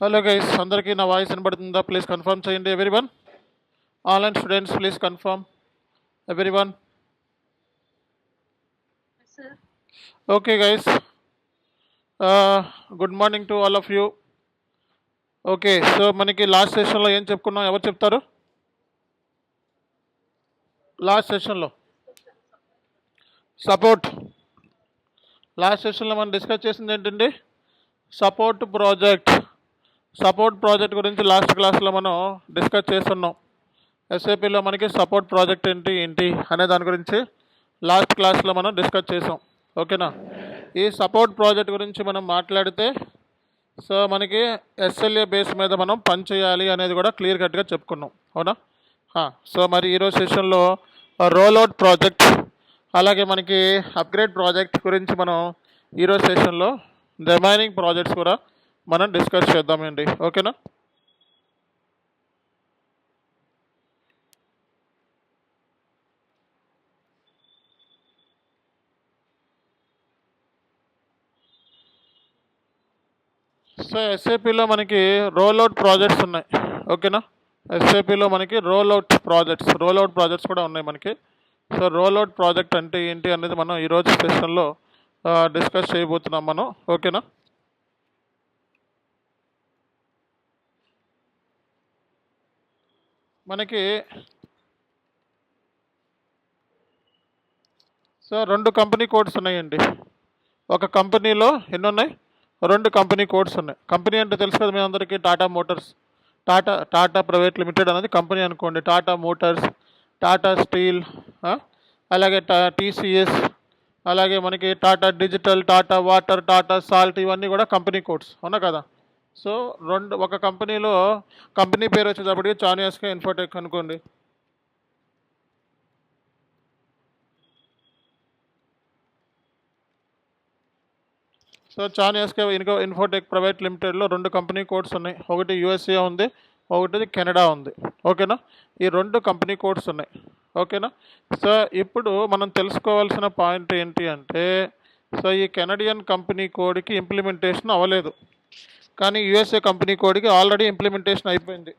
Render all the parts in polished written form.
Hello guys, అందరికీ నా voice వినబడుతుందా? ప్లీజ్ కన్ఫర్మ్ చేయండి everyone. Online students please confirm everyone. Okay guys, good morning to all of you. Okay, so మనకి last సెషన్లో ఏం చెప్పుకున్నాం? ఎవరు చెప్తారు? లాస్ట్ సెషన్లో సపోర్ట్. లాస్ట్ సెషన్లో మనం డిస్కస్ చేసింది ఏంటండి? సపోర్ట్ ప్రాజెక్ట్ గురించి లాస్ట్ క్లాస్లో మనం డిస్కస్ చేస్తున్నాం. ఎస్ఏపిలో మనకి సపోర్ట్ ప్రాజెక్ట్ ఏంటి అనే దాని గురించి లాస్ట్ క్లాస్లో మనం డిస్కస్ చేసాం. ఓకేనా? ఈ సపోర్ట్ ప్రాజెక్ట్ గురించి మనం మాట్లాడితే సో మనకి ఎస్ఎల్ఏ బేస్ మీద మనం పని చేయాలి అనేది కూడా క్లియర్ కట్గా చెప్పుకున్నాం. అవునా? సో మరి ఈరోజు సెషన్లో రోల్అవుట్ ప్రాజెక్ట్ అలాగే మనకి అప్గ్రేడ్ ప్రాజెక్ట్ గురించి మనం ఈరోజు సెషన్లో రిమైనింగ్ ప్రాజెక్ట్స్ కూడా మనం డిస్కస్ చేద్దామండి. ఓకేనా? సో ఎస్ఏపిలో మనకి రోల్అవుట్ ప్రాజెక్ట్స్ ఉన్నాయి. ఓకేనా? ఎస్ఏపిలో మనకి రోల్అవుట్ ప్రాజెక్ట్స్ కూడా ఉన్నాయి మనకి. సో రోల్అవుట్ ప్రాజెక్ట్ అంటే ఏంటి అనేది మనం ఈరోజు సెషన్లో డిస్కస్ చేయబోతున్నాం మనం. ఓకేనా? మనకి సో 2 కంపెనీ కోడ్స్ ఉన్నాయండి. ఒక కంపెనీలో ఎన్ని ఉన్నాయి? 2 కంపెనీ కోడ్స్ ఉన్నాయి. కంపెనీ అంటే తెలుసు కదా మీ అందరికీ, Tata Motors. Tata private limited అనేది కంపెనీ అనుకోండి. టాటా మోటార్స్, టాటా స్టీల్, అలాగే టీసీఎస్, అలాగే మనకి Tata digital, Tata water, Tata salt, ఇవన్నీ కూడా కంపెనీ కోడ్స్. అవునా కదా? సో ఒక కంపెనీలో కంపెనీ పేరు వచ్చేటప్పటికి చానియాస్కే ఇన్ఫోటెక్ అనుకోండి. సో చానియాస్కే ఇన్ఫోటెక్ ప్రైవేట్ లిమిటెడ్లో 2 కంపెనీ కోడ్స్ ఉన్నాయి. ఒకటి యూఎస్ఏ ఉంది, ఒకటి కెనడా ఉంది. ఓకేనా? ఈ 2 కంపెనీ కోడ్స్ ఉన్నాయి. ఓకేనా? సో ఇప్పుడు మనం తెలుసుకోవాల్సిన పాయింట్ ఏంటి అంటే, సో ఈ కెనడియన్ కంపెనీ కోడ్కి ఇంప్లిమెంటేషన్ అవ్వలేదు, కానీ యూఎస్ఏ కంపెనీ కోడ్కి ఆల్రెడీ ఇంప్లిమెంటేషన్ అయిపోయింది.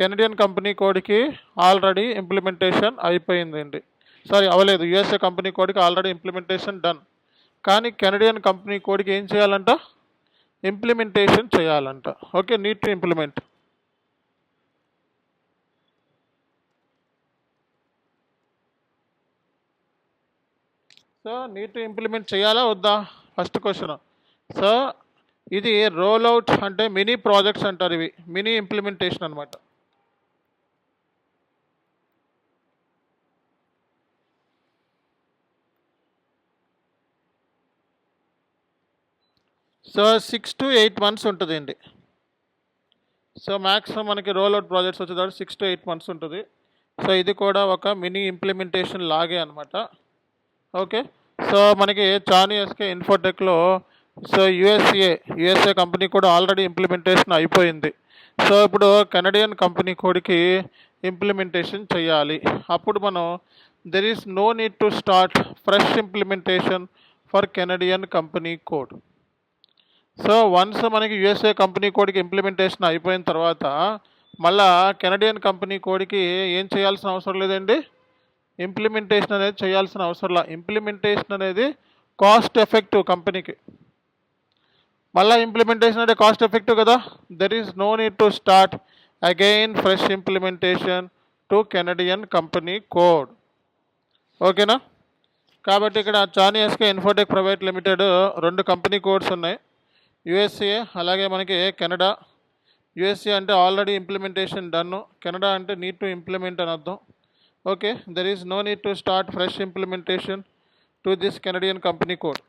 కెనడియన్ కంపెనీ కోడ్కి ఆల్రెడీ ఇంప్లిమెంటేషన్ అయిపోయిందండి. సారీ, అవ్వలేదు. యూఎస్ఏ కంపెనీ కోడ్కి ఆల్రెడీ ఇంప్లిమెంటేషన్ డన్, కానీ కెనడియన్ కంపెనీ కోడ్కి ఏం చేయాలంట? ఇంప్లిమెంటేషన్ చేయాలంట. Okay, need to implement. So need to implement చేయాలా వద్దా? First question. సో ఇది రోల్అవుట్ అంటే మినీ ప్రాజెక్ట్స్ అంటారు. ఇవి మినీ ఇంప్లిమెంటేషన్ అనమాట. సో 6 to 8 months ఉంటుందండి. సో మ్యాక్సిమం మనకి రోల్అవుట్ ప్రాజెక్ట్స్ వచ్చేదాడు 6 to 8 months ఉంటుంది. సో ఇది కూడా ఒక మినీ ఇంప్లిమెంటేషన్ లాగే అనమాట. ఓకే, సో మనకి చానియాస్కే ఇన్ఫోటెక్లో సో యుఎస్ఏ కంపెనీ కూడా ఆల్రెడీ ఇంప్లిమెంటేషన్ అయిపోయింది. సో ఇప్పుడు కెనడియన్ కంపెనీ కోడ్కి ఇంప్లిమెంటేషన్ చేయాలి. అప్పుడు మనం there is no need to start fresh implementation for Canadian company code. So once మనకి యుఎస్ఏ కంపెనీ కోడ్కి ఇంప్లిమెంటేషన్ అయిపోయిన తర్వాత మళ్ళా కెనడియన్ కంపెనీ కోడ్కి ఏం చేయాల్సిన అవసరం లేదండి, ఇంప్లిమెంటేషన్ అనేది చేయాల్సిన అవసరం లేదు. ఇంప్లిమెంటేషన్ అనేది కాస్ట్ ఎఫెక్టివ్ కంపెనీకి. మళ్ళీ ఇంప్లిమెంటేషన్ అంటే కాస్ట్ ఎఫెక్టివ్ కదా. There is no need to start again fresh implementation to Canadian company code. ఓకేనా? కాబట్టి ఇక్కడ చానియాస్కే Infotech private limited 2 company codes ఉన్నాయి. యుఎస్ఏ అలాగే మనకి కెనడా. యుఎస్ఏ అంటే ఆల్రెడీ ఇంప్లిమెంటేషన్ డన్, కెనడా అంటే నీడ్ టు ఇంప్లిమెంట్ అని అర్థం. Okay, there is no need to start fresh implementation to this Canadian company code.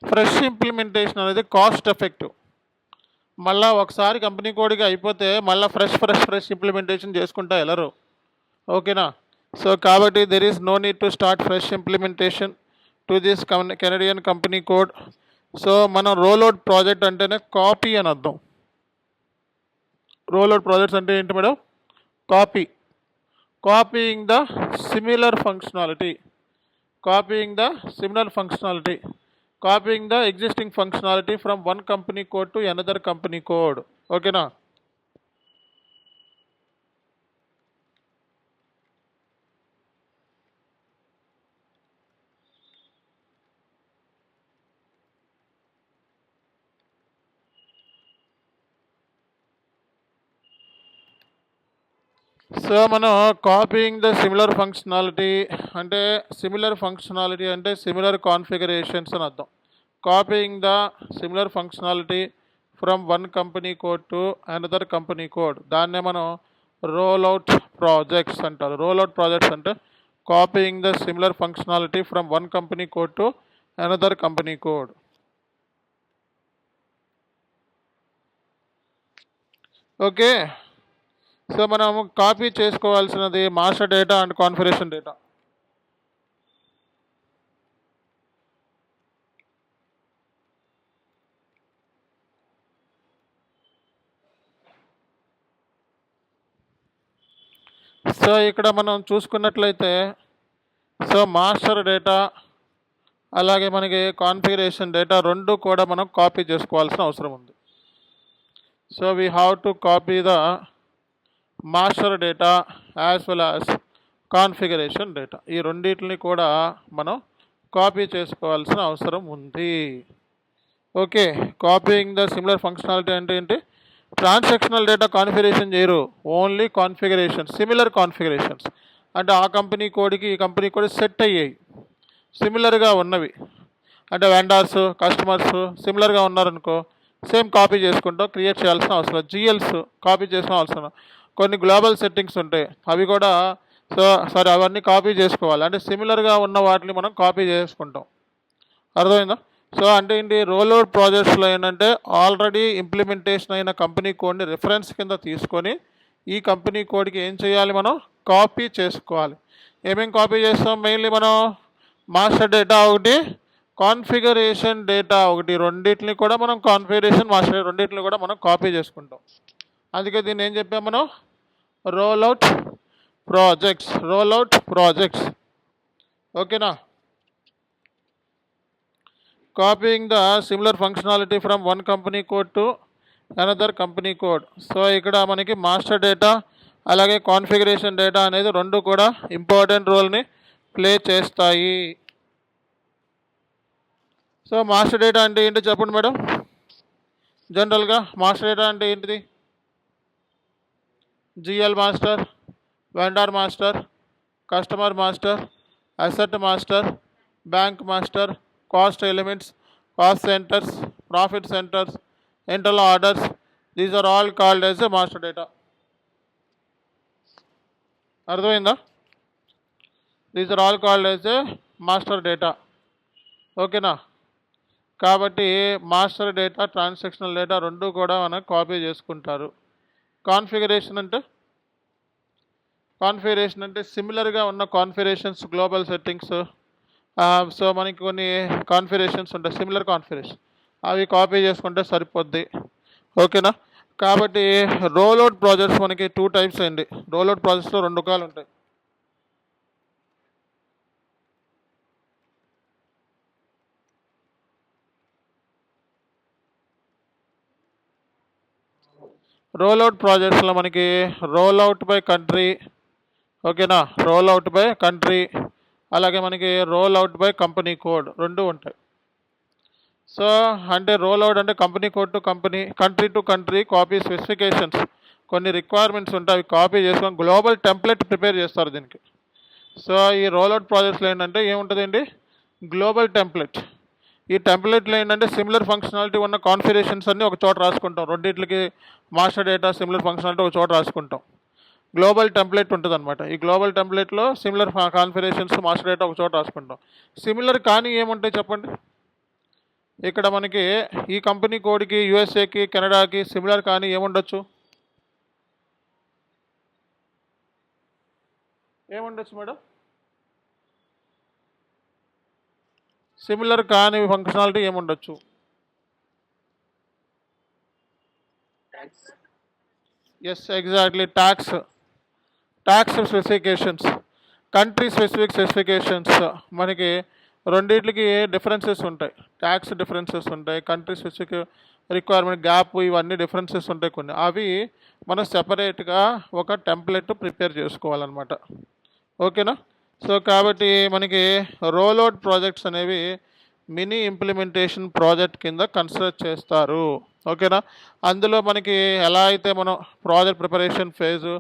Fresh implementation అనేది cost effective. మళ్ళీ ఒకసారి కంపెనీ కోడ్కి అయిపోతే మళ్ళీ ఫ్రెష్ ఇంప్లిమెంటేషన్ చేసుకుంటా వెళ్ళరు. ఓకేనా. సో కాబట్టి there is no need to start fresh implementation to this Canadian company code. So మనం రోల్అవుట్ ప్రాజెక్ట్ అంటేనే కాపీ అని అర్థం. రోల్అవుట్ ప్రాజెక్ట్స్ అంటే ఏంటి madam? Copy. Copying the similar functionality, copying the similar functionality, copying the existing functionality from one company code to another company code. ఓకేనా. So మనం copying the similar functionality అంటే similar configurations అని అర్థం. Copying the similar functionality from one company code to another company code, దాన్నే మనం rollout projects అంటారు. Rollout projects అంటే copying the similar functionality from one company code to another company code. Okay. So మనం copy చేసుకోవాల్సినది master data and configuration data. So ఇక్కడ మనం చూసుకున్నట్లయితే so master data అలాగే మనకి కాన్ఫిగరేషన్ డేటా రెండు కూడా మనం కాపీ చేసుకోవాల్సిన అవసరం ఉంది. So we have to copy the master data as well as configuration data. ఈ రెండింటిని కూడా మనం కాపీ చేసుకోవాల్సిన అవసరం ఉంది. Okay. Copying the similar functionality అంటే ఏంటి? ట్రాన్సాక్షనల్ డేటా కాన్ఫిగరేషన్ చేయరు, ఓన్లీ కాన్ఫిగరేషన్, సిమిలర్ కాన్ఫిగరేషన్స్ అంటే ఆ కంపెనీ కోడ్కి ఈ కంపెనీ కోడ్ సెట్ అయ్యాయి, సిమిలర్గా ఉన్నవి. అంటే వెండర్స్ కస్టమర్స్ సిమిలర్గా ఉన్నారనుకో, సేమ్ కాపీ చేసుకుంటాం, క్రియేట్ చేయాల్సిన అవసరం. జిఎల్స్ కాపీ చేసిన అవసరం. కొన్ని గ్లోబల్ సెట్టింగ్స్ ఉంటాయి, అవి కూడా అవన్నీ కాపీ చేసుకోవాలి. అంటే సిమిలర్గా ఉన్న వాటిని మనం కాపీ చేసుకుంటాం. అర్థమైందా? సో అంటే ఏంటి, రోల్అవుట్ ప్రాజెక్ట్స్లో ఏంటంటే ఆల్రెడీ ఇంప్లిమెంటేషన్ అయిన కంపెనీ కోడ్ని రిఫరెన్స్ కింద తీసుకొని ఈ కంపెనీ కోడ్కి ఏం చేయాలి, మనం కాపీ చేసుకోవాలి. ఏమేమి కాపీ చేస్తాం? మెయిన్లీ మనం మాస్టర్ డేటా ఒకటి, కాన్ఫిగరేషన్ డేటా ఒకటి, రెండింటిని కూడా మనం కాన్ఫిగరేషన్ మాస్టర్ రెండింటిని కూడా మనం కాపీ చేసుకుంటాం. అందుకే దీన్ని ఏం చెప్పాం మనం? Rollout projects. ఓకేనా. Copying the similar functionality from one company code to another company code. So ఇక్కడ మనకి మాస్టర్ డేటా అలాగే కాన్ఫిగరేషన్ డేటా అనేది రెండు కూడా ఇంపార్టెంట్ రోల్ని ప్లే చేస్తాయి. సో మాస్టర్ డేటా అంటే ఏంటి చెప్పండి మేడం? జనరల్గా మాస్టర్ డేటా అంటే ఏంటిది? GL master, vendor master, customer master, asset master, bank master, cost elements, cost centres, profit centres, internal orders, these are all called as a master data. అర్థమైందా? These are all called as a master data. ఓకేనా. కాబట్టి master data transactional data రెండు కూడా మనం copy చేసుకుంటారు. Configuration అంటే సిమిలర్గా ఉన్న కాన్ఫిగరేషన్స్, గ్లోబల్ సెట్టింగ్స్. సో మనకి కొన్ని కాన్ఫిగరేషన్స్ ఉంటాయి, సిమిలర్ కాన్ఫిగరేషన్, అవి కాపీ చేసుకుంటే సరిపోద్ది. ఓకేనా. కాబట్టి రోల్అవుట్ ప్రాజెక్ట్స్ మనకి 2 టైప్స్ అండి. రోల్అవుట్ ప్రాజెక్ట్స్లో 2 రకాలు ఉంటాయి. రోల్అవుట్ ప్రాజెక్ట్స్లో మనకి రోల్అవుట్ బై కంట్రీ, ఓకేనా, రోల్అవుట్ బై కంట్రీ, అలాగే మనకి రోల్అవుట్ బై కంపెనీ కోడ్ రెండు ఉంటాయి. సో అంటే రోల్అవుట్ అంటే company code to company, country to country copy specifications, కొన్ని రిక్వైర్మెంట్స్ ఉంటాయి, అవి కాపీ చేసుకొని గ్లోబల్ టెంప్లెట్ ప్రిపేర్ చేస్తారు దీనికి. సో ఈ రోల్అవుట్ ప్రాజెక్ట్స్లో ఏంటంటే ఏముంటుందండి, గ్లోబల్ టెంప్లెట్. ఈ టెంప్లెట్లో ఏంటంటే సిమిలర్ ఫంక్షనాలిటీ ఉన్న కాన్ఫిగరేషన్స్ అన్నీ ఒక చోట రాసుకుంటాం. రెండింటికి మాస్టర్ డేటా సిమిలర్ ఫంక్షనాలిటీ ఒక చోట రాసుకుంటాం. గ్లోబల్ టెంప్లెట్ ఉంటుంది అనమాట. ఈ గ్లోబల్ టెంప్లెట్లో సిమిలర్ కాన్ఫిగరేషన్స్ మాస్టర్ డేటా ఒక చోట రాసుకుంటాం. సిమిలర్ కానీ ఏముంటాయి చెప్పండి? ఇక్కడ మనకి ఈ కంపెనీ కోడ్కి యూఎస్ఏకి కెనడాకి సిమిలర్ కానీ ఏముండొచ్చు? ఏముండొచ్చు మేడం? సిమిలర్ కాని ఫంక్షనాలిటీ ఏముండొచ్చు? Yes, exactly. Tax specifications, country specifications మనకి రెండింటికి డిఫరెన్సెస్ ఉంటాయి. ట్యాక్స్ డిఫరెన్సెస్ ఉంటాయి, కంట్రీ స్పెసిఫిక్ రిక్వైర్మెంట్ గ్యాప్, ఇవన్నీ డిఫరెన్సెస్ ఉంటాయి కొన్ని. అవి మనం సెపరేట్గా ఒక టెంప్లెట్ ప్రిపేర్ చేసుకోవాలన్నమాట. ఓకేనా? సో కాబట్టి మనకి రోల్అవుట్ ప్రాజెక్ట్స్ అనేవి మినీ ఇంప్లిమెంటేషన్ ప్రాజెక్ట్ కింద కన్సిడర్ చేస్తారు. ఓకేనా? అందులో మనకి ఎలా అయితే మనం ప్రాజెక్ట్ ప్రిపరేషన్ ఫేజు,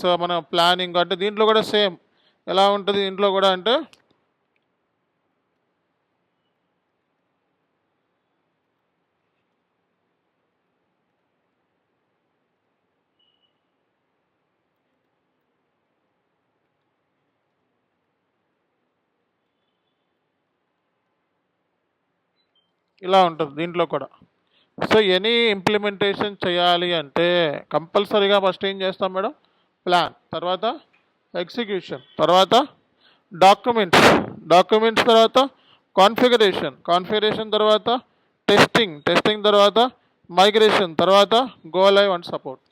సో మన ప్లానింగ్ అంటే దీంట్లో కూడా సేమ్ ఎలా ఉంటుంది దీంట్లో కూడా అంటే ఇలా ఉంటుంది దీంట్లో కూడా. సో ఎనీ ఇంప్లిమెంటేషన్ చేయాలి అంటే కంపల్సరీగా ఫస్ట్ ఏం చేస్తాం మేడం? ప్లాన్, తర్వాత ఎగ్జిక్యూషన్, తర్వాత డాక్యుమెంట్స్ తర్వాత కాన్ఫిగరేషన్ తర్వాత టెస్టింగ్ తర్వాత మైగ్రేషన్, తర్వాత go live and support.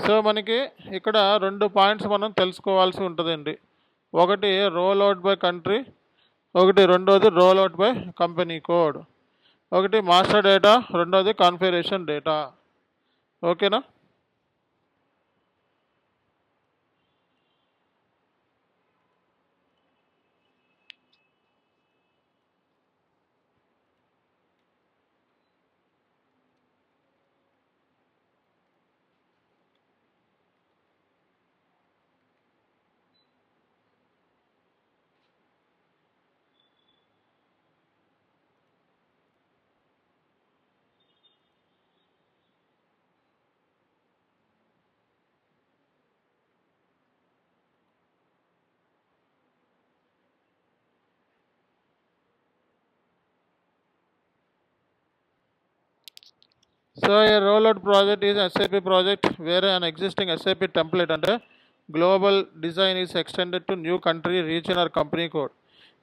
So మనకి ఇక్కడ 2 పాయింట్స్ మనం తెలుసుకోవాల్సి ఉంటుందండి. ఒకటి రోల్ అవుట్ బై కంట్రీ, రెండోది role out by company code. ఒకటి మాస్టర్ డేటా, రెండోది కాన్ఫిగరేషన్ డేటా. ఓకేనా? So a rollout project is an SAP project where an existing SAP template and a global design is extended to new country, region or company code.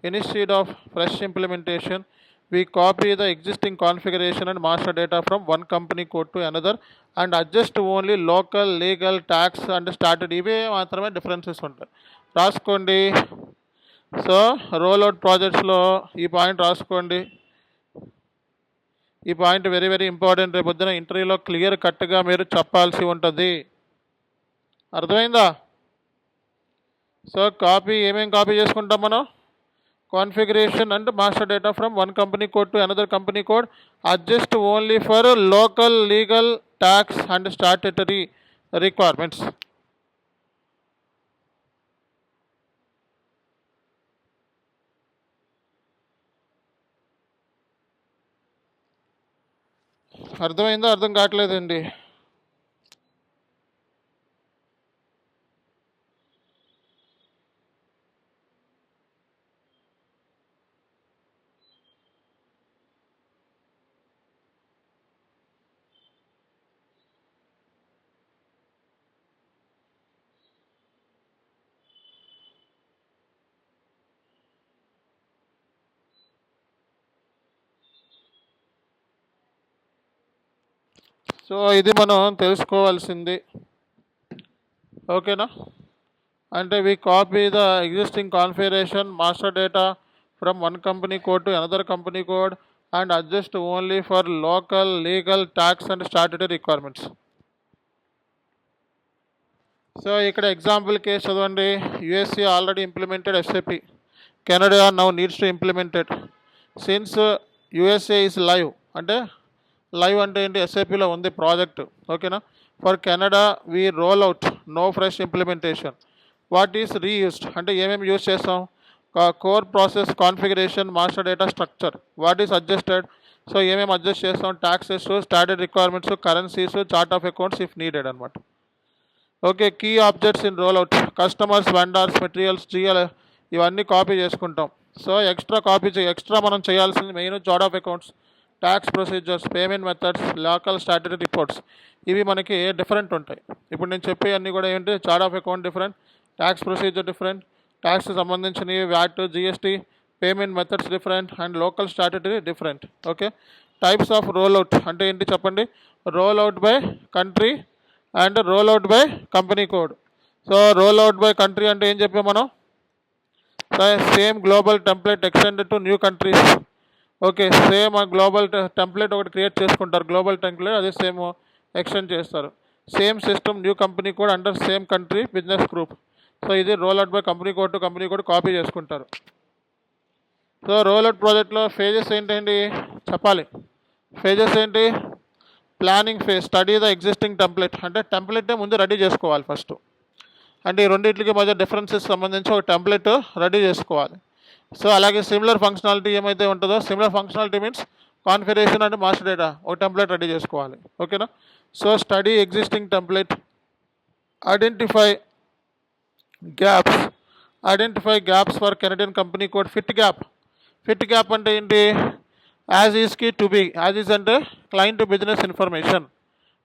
Instead of fresh implementation, we copy the existing configuration and master data from one company code to another and adjust only local, legal, tax and started. ఇవే మాత్రమే differences ఉంటాయి. రాసుకోండి. So rollout ప్రాజెక్ట్స్లో ఈ point రాసుకోండి. ఈ point very very important. రేపు పొద్దున ఇంటర్వ్యూలో క్లియర్ కట్గా మీరు చెప్పాల్సి ఉంటుంది. అర్థమైందా? సో ఏమేమి కాపీ చేసుకుంటాం మనం? Configuration and master data from one company code to another company code, adjust only for local, legal, tax and statutory requirements. అర్థమైందా? అర్థం కావట్లేదండి. సో ఇది మనం తెలుసుకోవాల్సింది. ఓకేనా? అంటే we copy the existing configuration master data from one company code to another company code and adjust only for local, legal, tax and statutory requirements. So ఇక్కడ example case చదవండి. USA already implemented SAP. Canada now needs to implemented. Since USA is live, అంటే live అంటే ఏంటి? SAPలో ఉంది project. ఓకేనా? For Canada we roll out, no fresh implementation. What is reused అంటే ఏమేమి యూజ్ చేస్తాం? Core process, configuration, master data, structure. What is adjusted? So ఏమేమి అడ్జస్ట్ చేస్తాం? Taxes, standard requirements, currencies, chart of accounts if needed అనమాట. Okay. Key objects in roll out, customers, vendors, materials, GL ఇవన్నీ copy చేసుకుంటాం. So extra మనం చేయాల్సింది main chart of accounts, tax procedures, payment methods, local statutory reports, ఇవి మనకి different ఉంటాయి. ఇప్పుడు నేను చెప్పే అన్నీ కూడా ఏంటి, chart of account different, tax procedure different, tax సంబంధించినవి VAT, GST, payment methods different and local statutory different. Okay, types of roll out అంటే ఏంటి చెప్పండి. Roll out by country and roll out by company code. So roll out by country అంటే ఏం చెప్పాం మనం, same global template extended to new countries. Okay, same ఆ global template ఒకటి create చేసుకుంటారు, గ్లోబల్ టెంప్లెట్, అదే సేమ్ ఎక్స్టెండ్ చేస్తారు. Same system new company code under same country business group. So ఇది roll out by company code to company code copy చేసుకుంటారు. So roll out ప్రాజెక్ట్లో phases ఏంటండి చెప్పాలి. Phases ఏంటి, planning phase, study the existing template, అంటే టెంప్లెట్నే ముందు ready చేసుకోవాలి ఫస్ట్. అంటే ఈ రెండింటికి మధ్య డిఫరెన్సెస్ సంబంధించి ఒక టెంప్లెట్ రెడీ చేసుకోవాలి. సో అలాగే సిమిలర్ ఫంక్షనాలిటీ ఏమైతే ఉంటుందో, similar functionality means configuration and master data, ఒక టెంప్లెట్ రెడీ చేసుకోవాలి. ఓకేనా. So study existing template, identify gaps for Canadian company code. Fit gap అంటే ఏంటి, యాజ్ ఈజ్కి టు బి. యాజ్ ఈజ్ అంటే క్లయింట్ బిజినెస్ ఇన్ఫర్మేషన్.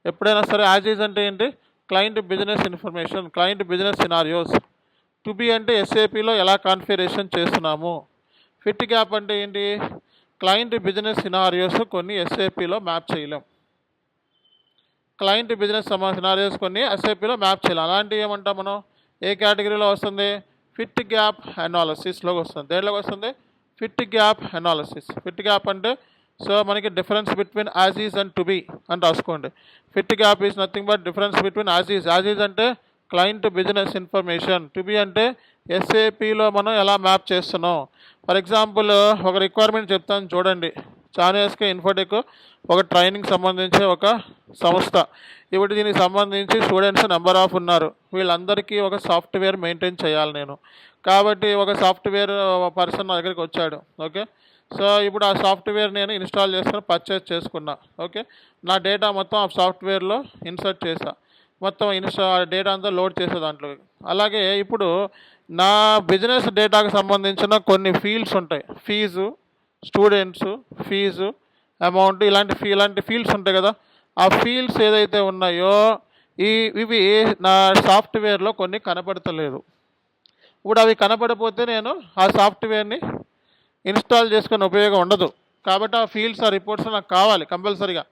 ఎప్పుడైనా సరే యాజ్ ఈజ్ అంటే ఏంటి, client business information, client business scenarios. To be అంటే ఎస్ఏపిలో ఎలా కాన్ఫిగరేషన్ చేస్తున్నాము. ఫిట్ గ్యాప్ అంటే ఏంటి, క్లయింట్ బిజినెస్ సినారియోస్ కొన్ని ఎస్ఏపిలో మ్యాప్ చేయలేం. క్లయింట్ బిజినెస్ సినారియోస్ కొన్ని ఎస్ఏపిలో మ్యాప్ చేయలేం. అలాంటివి ఏమంటాం మనం, ఏ కేటగిరీలో వస్తుంది, ఫిట్ గ్యాప్ అనాలిసిస్లోకి వస్తుంది. దేంట్లోకి వస్తుంది, fit gap analysis. Fit gap అంటే సో మనకి difference between as is and to be అని రాసుకోండి. Fit gap is nothing but difference between as is అంటే client business information, to be అంటే ఎస్ఏపిలో మనం ఎలా మ్యాప్ చేస్తున్నాం. ఫర్ ఎగ్జాంపుల్ ఒక రిక్వైర్మెంట్ చెప్తాను చూడండి. చానేస్కే ఇన్ఫోటెక్ ఒక ట్రైనింగ్ సంబంధించి ఒక సంస్థ. ఇప్పుడు దీనికి సంబంధించి స్టూడెంట్స్ నెంబర్ ఆఫ్ ఉన్నారు. వీళ్ళందరికీ ఒక సాఫ్ట్వేర్ మెయింటైన్ చేయాలి నేను. కాబట్టి ఒక సాఫ్ట్వేర్ పర్సన్ నా దగ్గరికి వచ్చాడు. ఓకే, సో ఇప్పుడు ఆ సాఫ్ట్వేర్ నేను ఇన్స్టాల్ చేసుకుని పర్చేస్ చేసుకున్నా. ఓకే, నా డేటా మొత్తం ఆ సాఫ్ట్వేర్లో ఇన్సర్ట్ చేసా, మొత్తం డేటా అంతా లోడ్ చేసే దాంట్లో. అలాగే ఇప్పుడు నా బిజినెస్ డేటాకు సంబంధించిన కొన్ని ఫీల్డ్స్ ఉంటాయి, ఫీజు, స్టూడెంట్స్, ఫీజు, అమౌంట్, ఇలాంటి ఫీల్డ్స్ ఉంటాయి కదా. ఆ ఫీల్డ్స్ ఏదైతే ఉన్నాయో ఇవి నా సాఫ్ట్వేర్లో కొన్ని కనపడతలేదు. ఇప్పుడు అవి కనపడపోతే నేను ఆ సాఫ్ట్వేర్ని ఇన్స్టాల్ చేసుకునే ఉపయోగం ఉండదు. కాబట్టి ఆ ఫీల్డ్స్, ఆ రిపోర్ట్స్ నాకు కావాలి కంపల్సరీగా.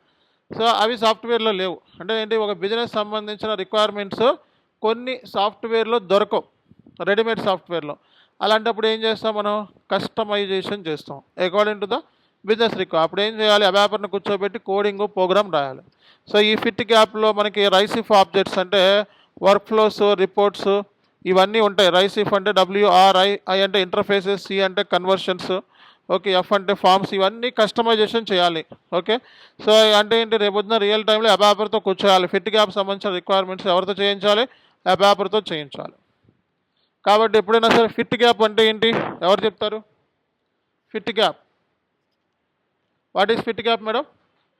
సో అవి సాఫ్ట్వేర్లో లేవు. అంటే ఏంటి, ఒక బిజినెస్ సంబంధించిన రిక్వైర్మెంట్స్ కొన్ని సాఫ్ట్వేర్లో దొరకవు, రెడీమేడ్ సాఫ్ట్వేర్లో. అలాంటప్పుడు ఏం చేస్తాం మనం, కస్టమైజేషన్ చేస్తాం according to the business require. అప్పుడు ఏం చేయాలి, అబాపర్ని కూర్చోబెట్టి కోడింగ్ ప్రోగ్రామ్ రాయాలి. సో ఈ ఫిట్ గ్యాప్లో మనకి రైసిఫ్ ఆబ్జెక్ట్స్ అంటే వర్క్ ఫ్లోస్, రిపోర్ట్స్ ఇవన్నీ ఉంటాయి. రైసిఫ్ అంటే WRI అంటే ఇంటర్ఫేసెస్, C అంటే కన్వర్షన్స్, ఓకే, F అంటే ఫార్మ్స్, ఇవన్నీ కస్టమైజేషన్ చేయాలి. ఓకే, సో అంటే ఏంటి, రేపొద్దున రియల్ టైంలో అబాపర్తో కూర్చోవాలి. ఫిట్ గ్యాప్ సంబంధించిన రిక్వైర్మెంట్స్ ఎవరితో చేయించాలి, అబాపర్తో చేయించాలి. కాబట్టి ఎప్పుడైనా సరే ఫిట్ గ్యాప్ అంటే ఏంటి, ఎవరు చెప్తారు. Fit gap, what is fit gap madam,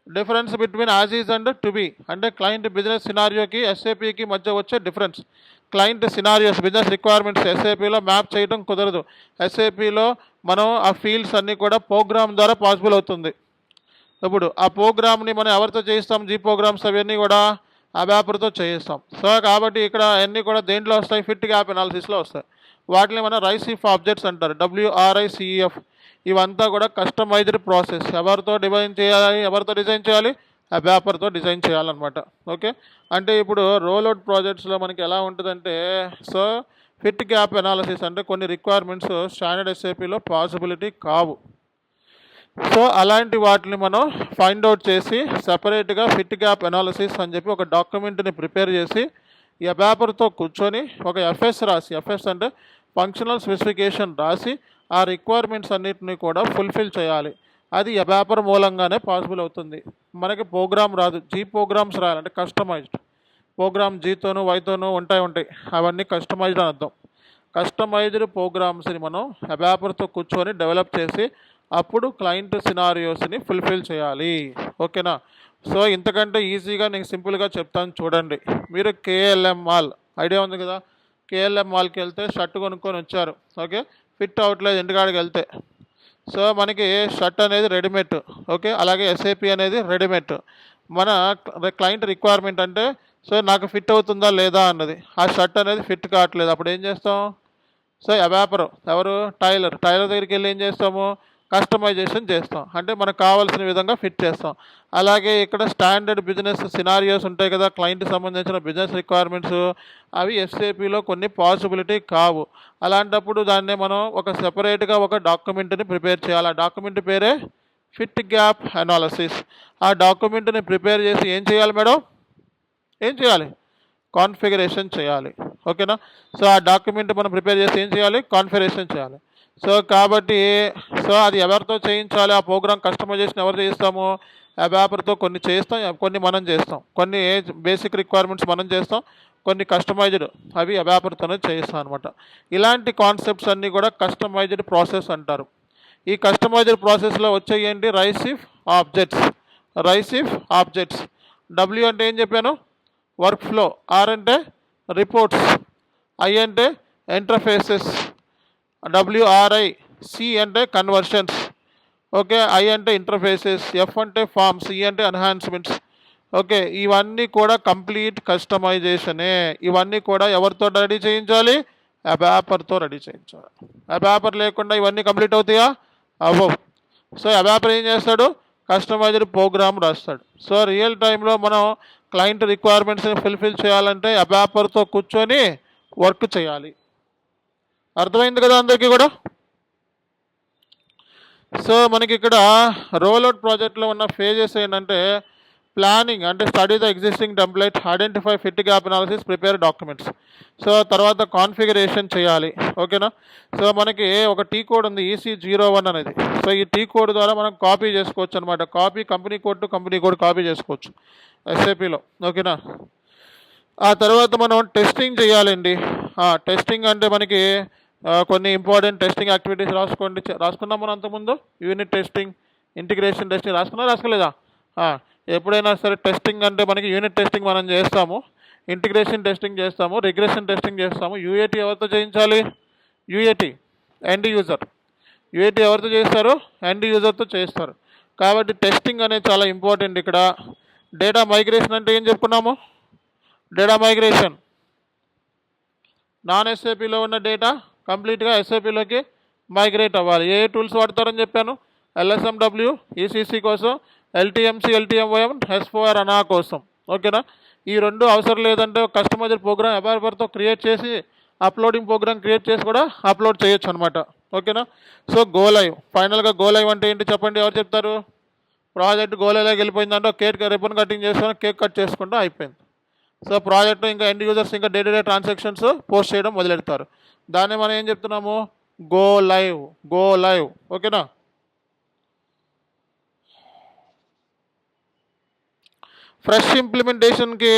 difference between as is and to be. అంటే క్లయింట్ బిజినెస్ సినారియోకి ఎస్ఏపికి మధ్య వచ్చే difference. Client scenarios, business requirements ఎస్ఏపిలో మ్యాప్ చేయడం కుదరదు. ఎస్ఏపిలో మనం ఆ ఫీల్డ్స్ అన్నీ కూడా ప్రోగ్రామ్ ద్వారా పాసిబుల్ అవుతుంది. ఇప్పుడు ఆ ప్రోగ్రామ్ని మనం ఎవరితో చేయిస్తాం, జీ ప్రోగ్రామ్స్ అవన్నీ కూడా అబాపర్తో చేయిస్తాం. సో కాబట్టి ఇక్కడ అన్నీ కూడా దేంట్లో వస్తాయి, ఫిట్ గ్యాప్ అనాలిసిస్లో వస్తాయి. వాటిని మనం రైసిఫ్ ఆబ్జెక్ట్స్ అంటారు, WRICEF. ఇవంతా కూడా కస్టమైజ్డ్ ప్రాసెస్. ఎవరితో డిజైన్ చేయాలి, అబాపర్తో డిజైన్ చేయాలన్నమాట. ఓకే, అంటే ఇప్పుడు రోల్అవుట్ ప్రాజెక్ట్స్లో మనకి ఎలా ఉంటుందంటే, సో ఫిట్ గ్యాప్ అనాలిసిస్ అంటే కొన్ని రిక్వైర్మెంట్స్ స్టాండర్డ్ ఎస్ఏపిలో పాసిబిలిటీ కావు. సో అలాంటి వాటిని మనం ఫైండ్ అవుట్ చేసి సపరేట్గా ఫిట్ గ్యాప్ అనాలిసిస్ అని చెప్పి ఒక డాక్యుమెంట్ని ప్రిపేర్ చేసి అబాపర్తో కూర్చొని ఒక FS రాసి, FS అంటే ఫంక్షనల్ స్పెసిఫికేషన్ రాసి ఆ రిక్వైర్మెంట్స్ అన్నిటిని కూడా ఫుల్ఫిల్ చేయాలి. అది అబాపర్ మూలంగానే పాసిబుల్ అవుతుంది. మనకి ప్రోగ్రామ్ రాదు, జీ ప్రోగ్రామ్స్ రాయాలంటే కస్టమైజ్డ్ ప్రోగ్రామ్, జీతోనూ వైతోనూ ఉంటాయి, అవన్నీ కస్టమైజ్డ్ అని అర్థం. కస్టమైజ్డ్ ప్రోగ్రామ్స్ని మనం అబాపర్తో కూర్చొని డెవలప్ చేసి అప్పుడు క్లయింట్ సినారియోస్ని ఫుల్ఫిల్ చేయాలి. ఓకేనా. సో ఇంతకంటే ఈజీగా నేను సింపుల్గా చెప్తాను చూడండి. మీరు KLM మాల్ ఐడియా ఉంది కదా, KLM మాల్కి వెళ్తే షర్ట్ కొనుక్కొని వచ్చారు. ఓకే, ఫిట్ అవ్వట్లేదు ఇంటికాడికి వెళ్తే. సో మనకి షర్ట్ అనేది రెడీమేడ్, ఓకే, అలాగే ఎస్ఏపి అనేది రెడీమేడ్. మన క్లయింట్ రిక్వైర్మెంట్ అంటే సో నాకు ఫిట్ అవుతుందా లేదా అన్నది. ఆ షర్ట్ అనేది ఫిట్ కావట్లేదు, అప్పుడు ఏం చేస్తాం? సో అవాపర్ ఎవరు? టైలర్ దగ్గరికి వెళ్ళి ఏం చేస్తాము? కస్టమైజేషన్ చేస్తాం, అంటే మనకు కావాల్సిన విధంగా ఫిట్ చేస్తాం. అలాగే ఇక్కడ స్టాండర్డ్ బిజినెస్ సినారియోస్ ఉంటాయి కదా, క్లయింట్కి సంబంధించిన బిజినెస్ రిక్వైర్మెంట్స్, అవి ఎస్ఏపిలో కొన్ని పాసిబిలిటీ కావు. అలాంటప్పుడు దాన్ని మనం ఒక సెపరేట్గా ఒక డాక్యుమెంట్ని ప్రిపేర్ చేయాలి. ఆ డాక్యుమెంట్ పేరే ఫిట్ గ్యాప్ అనాలసిస్. ఆ డాక్యుమెంట్ని ప్రిపేర్ చేసి ఏం చేయాలి మేడం? ఏం చేయాలి? కాన్ఫిగరేషన్ చేయాలి, ఓకేనా? సో ఆ డాక్యుమెంట్ మనం ప్రిపేర్ చేసి ఏం చేయాలి? కాన్ఫిగరేషన్ చేయాలి. సో కాబట్టి సో అది ఎవరితో చేయించాలి? ఆ ప్రోగ్రామ్ కస్టమైజేషన్ ఎవరు చేస్తాము? అవాపర్తో కొన్ని చేస్తాం, కొన్ని మనం చేస్తాం. కొన్ని బేసిక్ రిక్వైర్మెంట్స్ మనం చేస్తాం, కొన్ని కస్టమైజ్డ్ అవి అవాపర్తోనే చేస్తాం అనమాట. ఇలాంటి కాన్సెప్ట్స్ అన్నీ కూడా కస్టమైజ్డ్ ప్రాసెస్ అంటారు. ఈ కస్టమైజ్డ్ ప్రాసెస్లో వచ్చేయండి రైసిఫ్ ఆబ్జెక్ట్స్. డబ్ల్యూ అంటే ఏం చెప్పాను? Work flow. ఆర్ అంటే రిపోర్ట్స్. ఐ అంటే ఇంటర్ఫేసెస్. డబ్ల్యూఆర్ఐ. సి అంటే కన్వర్షన్స్, ఓకే. ఐ అంటే ఇంటర్ఫేసెస్. ఎఫ్ అంటే ఫార్మ్స్. ఈ అంటే ఎన్హాన్స్మెంట్స్, ఓకే. ఇవన్నీ కూడా కంప్లీట్ కస్టమైజేషనే. ఇవన్నీ కూడా ఎవరితో రెడీ చేయించాలి? అవాపర్తో రెడీ చేయించాలి. అవాపర్ లేకుండా ఇవన్నీ కంప్లీట్ అవుతాయా? అవ్వవు. సో అవాపర్ ఏం చేస్తాడు? కస్టమైజ్డ్ ప్రోగ్రామ్ రాస్తాడు. సో రియల్ టైంలో మనం క్లయింట్ రిక్వైర్మెంట్స్ని ఫుల్ఫిల్ చేయాలంటే అవాపర్తో కూర్చొని వర్క్ చేయాలి. అర్థమైంది కదా అందరికీ కూడా? సో మనకి ఇక్కడ రోల్అవుట్ ప్రాజెక్ట్లో ఉన్న ఫేజెస్ ఏంటంటే ప్లానింగ్, అంటే study the existing template, identify fit gap analysis, prepare documents. So తర్వాత కాన్ఫిగరేషన్ చేయాలి, ఓకేనా? సో మనకి ఒక టీ కోడ్ ఉంది EC01 అనేది. సో ఈ టీ కోడ్ ద్వారా మనం కాపీ చేసుకోవచ్చు అనమాట. Company code to company code copy చేసుకోవచ్చు ఎస్ఏపిలో, ఓకేనా? ఆ తర్వాత మనం టెస్టింగ్ చేయాలండి. టెస్టింగ్ అంటే మనకి కొన్ని ఇంపార్టెంట్ టెస్టింగ్ యాక్టివిటీస్ రాసుకున్నాం మనం అంతకుముందు. యూనిట్ టెస్టింగ్, ఇంటిగ్రేషన్ టెస్టింగ్ రాసుకోలేదా? ఎప్పుడైనా సరే టెస్టింగ్ అంటే మనకి యూనిట్ టెస్టింగ్ మనం చేస్తాము, ఇంటిగ్రేషన్ టెస్టింగ్ చేస్తాము, రిగ్రెషన్ టెస్టింగ్ చేస్తాము. యూఏటీ ఎవరితో చేయించాలి? UAT end user. యూఏటీ ఎవరితో చేస్తారు? ఎండ్ యూజర్తో చేస్తారు. కాబట్టి టెస్టింగ్ అనేది చాలా ఇంపార్టెంట్. ఇక్కడ డేటా మైగ్రేషన్ అంటే ఏం చెప్పుకున్నాము? డేటా మైగ్రేషన్, నాన్ ఎస్ఏపిలో ఉన్న డేటా కంప్లీట్గా ఎస్ఏపిలోకి మైగ్రేట్ అవ్వాలి. ఏ టూల్స్ వాడతారని చెప్పాను? LSMW ECC కోసం, LTMC/LTMYM S4 అనా కోసం, ఓకేనా? ఈ రెండు అవసరం లేదంటే కస్టమైజ్డ్ ప్రోగ్రామ్ అవాపర్తో క్రియేట్ చేసి అప్లోడింగ్ ప్రోగ్రామ్ క్రియేట్ చేసి కూడా అప్లోడ్ చేయొచ్చు అనమాట, ఓకేనా? సో గో లైవ్, ఫైనల్గా గో లైవ్ అంటే ఏంటి చెప్పండి, ఎవరు చెప్తారు? ప్రాజెక్ట్ గో లైవ్కి వెళ్ళిపోయిందంటే కేక్ రిబ్బన్ కటింగ్ చేసుకొని కేక్ కట్ చేసుకుంటూ అయిపోయింది. సో ప్రాజెక్ట్ ఇంకా ఎండ్ యూజర్స్ ఇంకా day to day transactions post చేయడం మొదలెడతారు. దాన్ని మనం ఏం చెప్తున్నాము? గో లైవ్, ఓకేనా? ఫ్రెష్ ఇంప్లిమెంటేషన్కి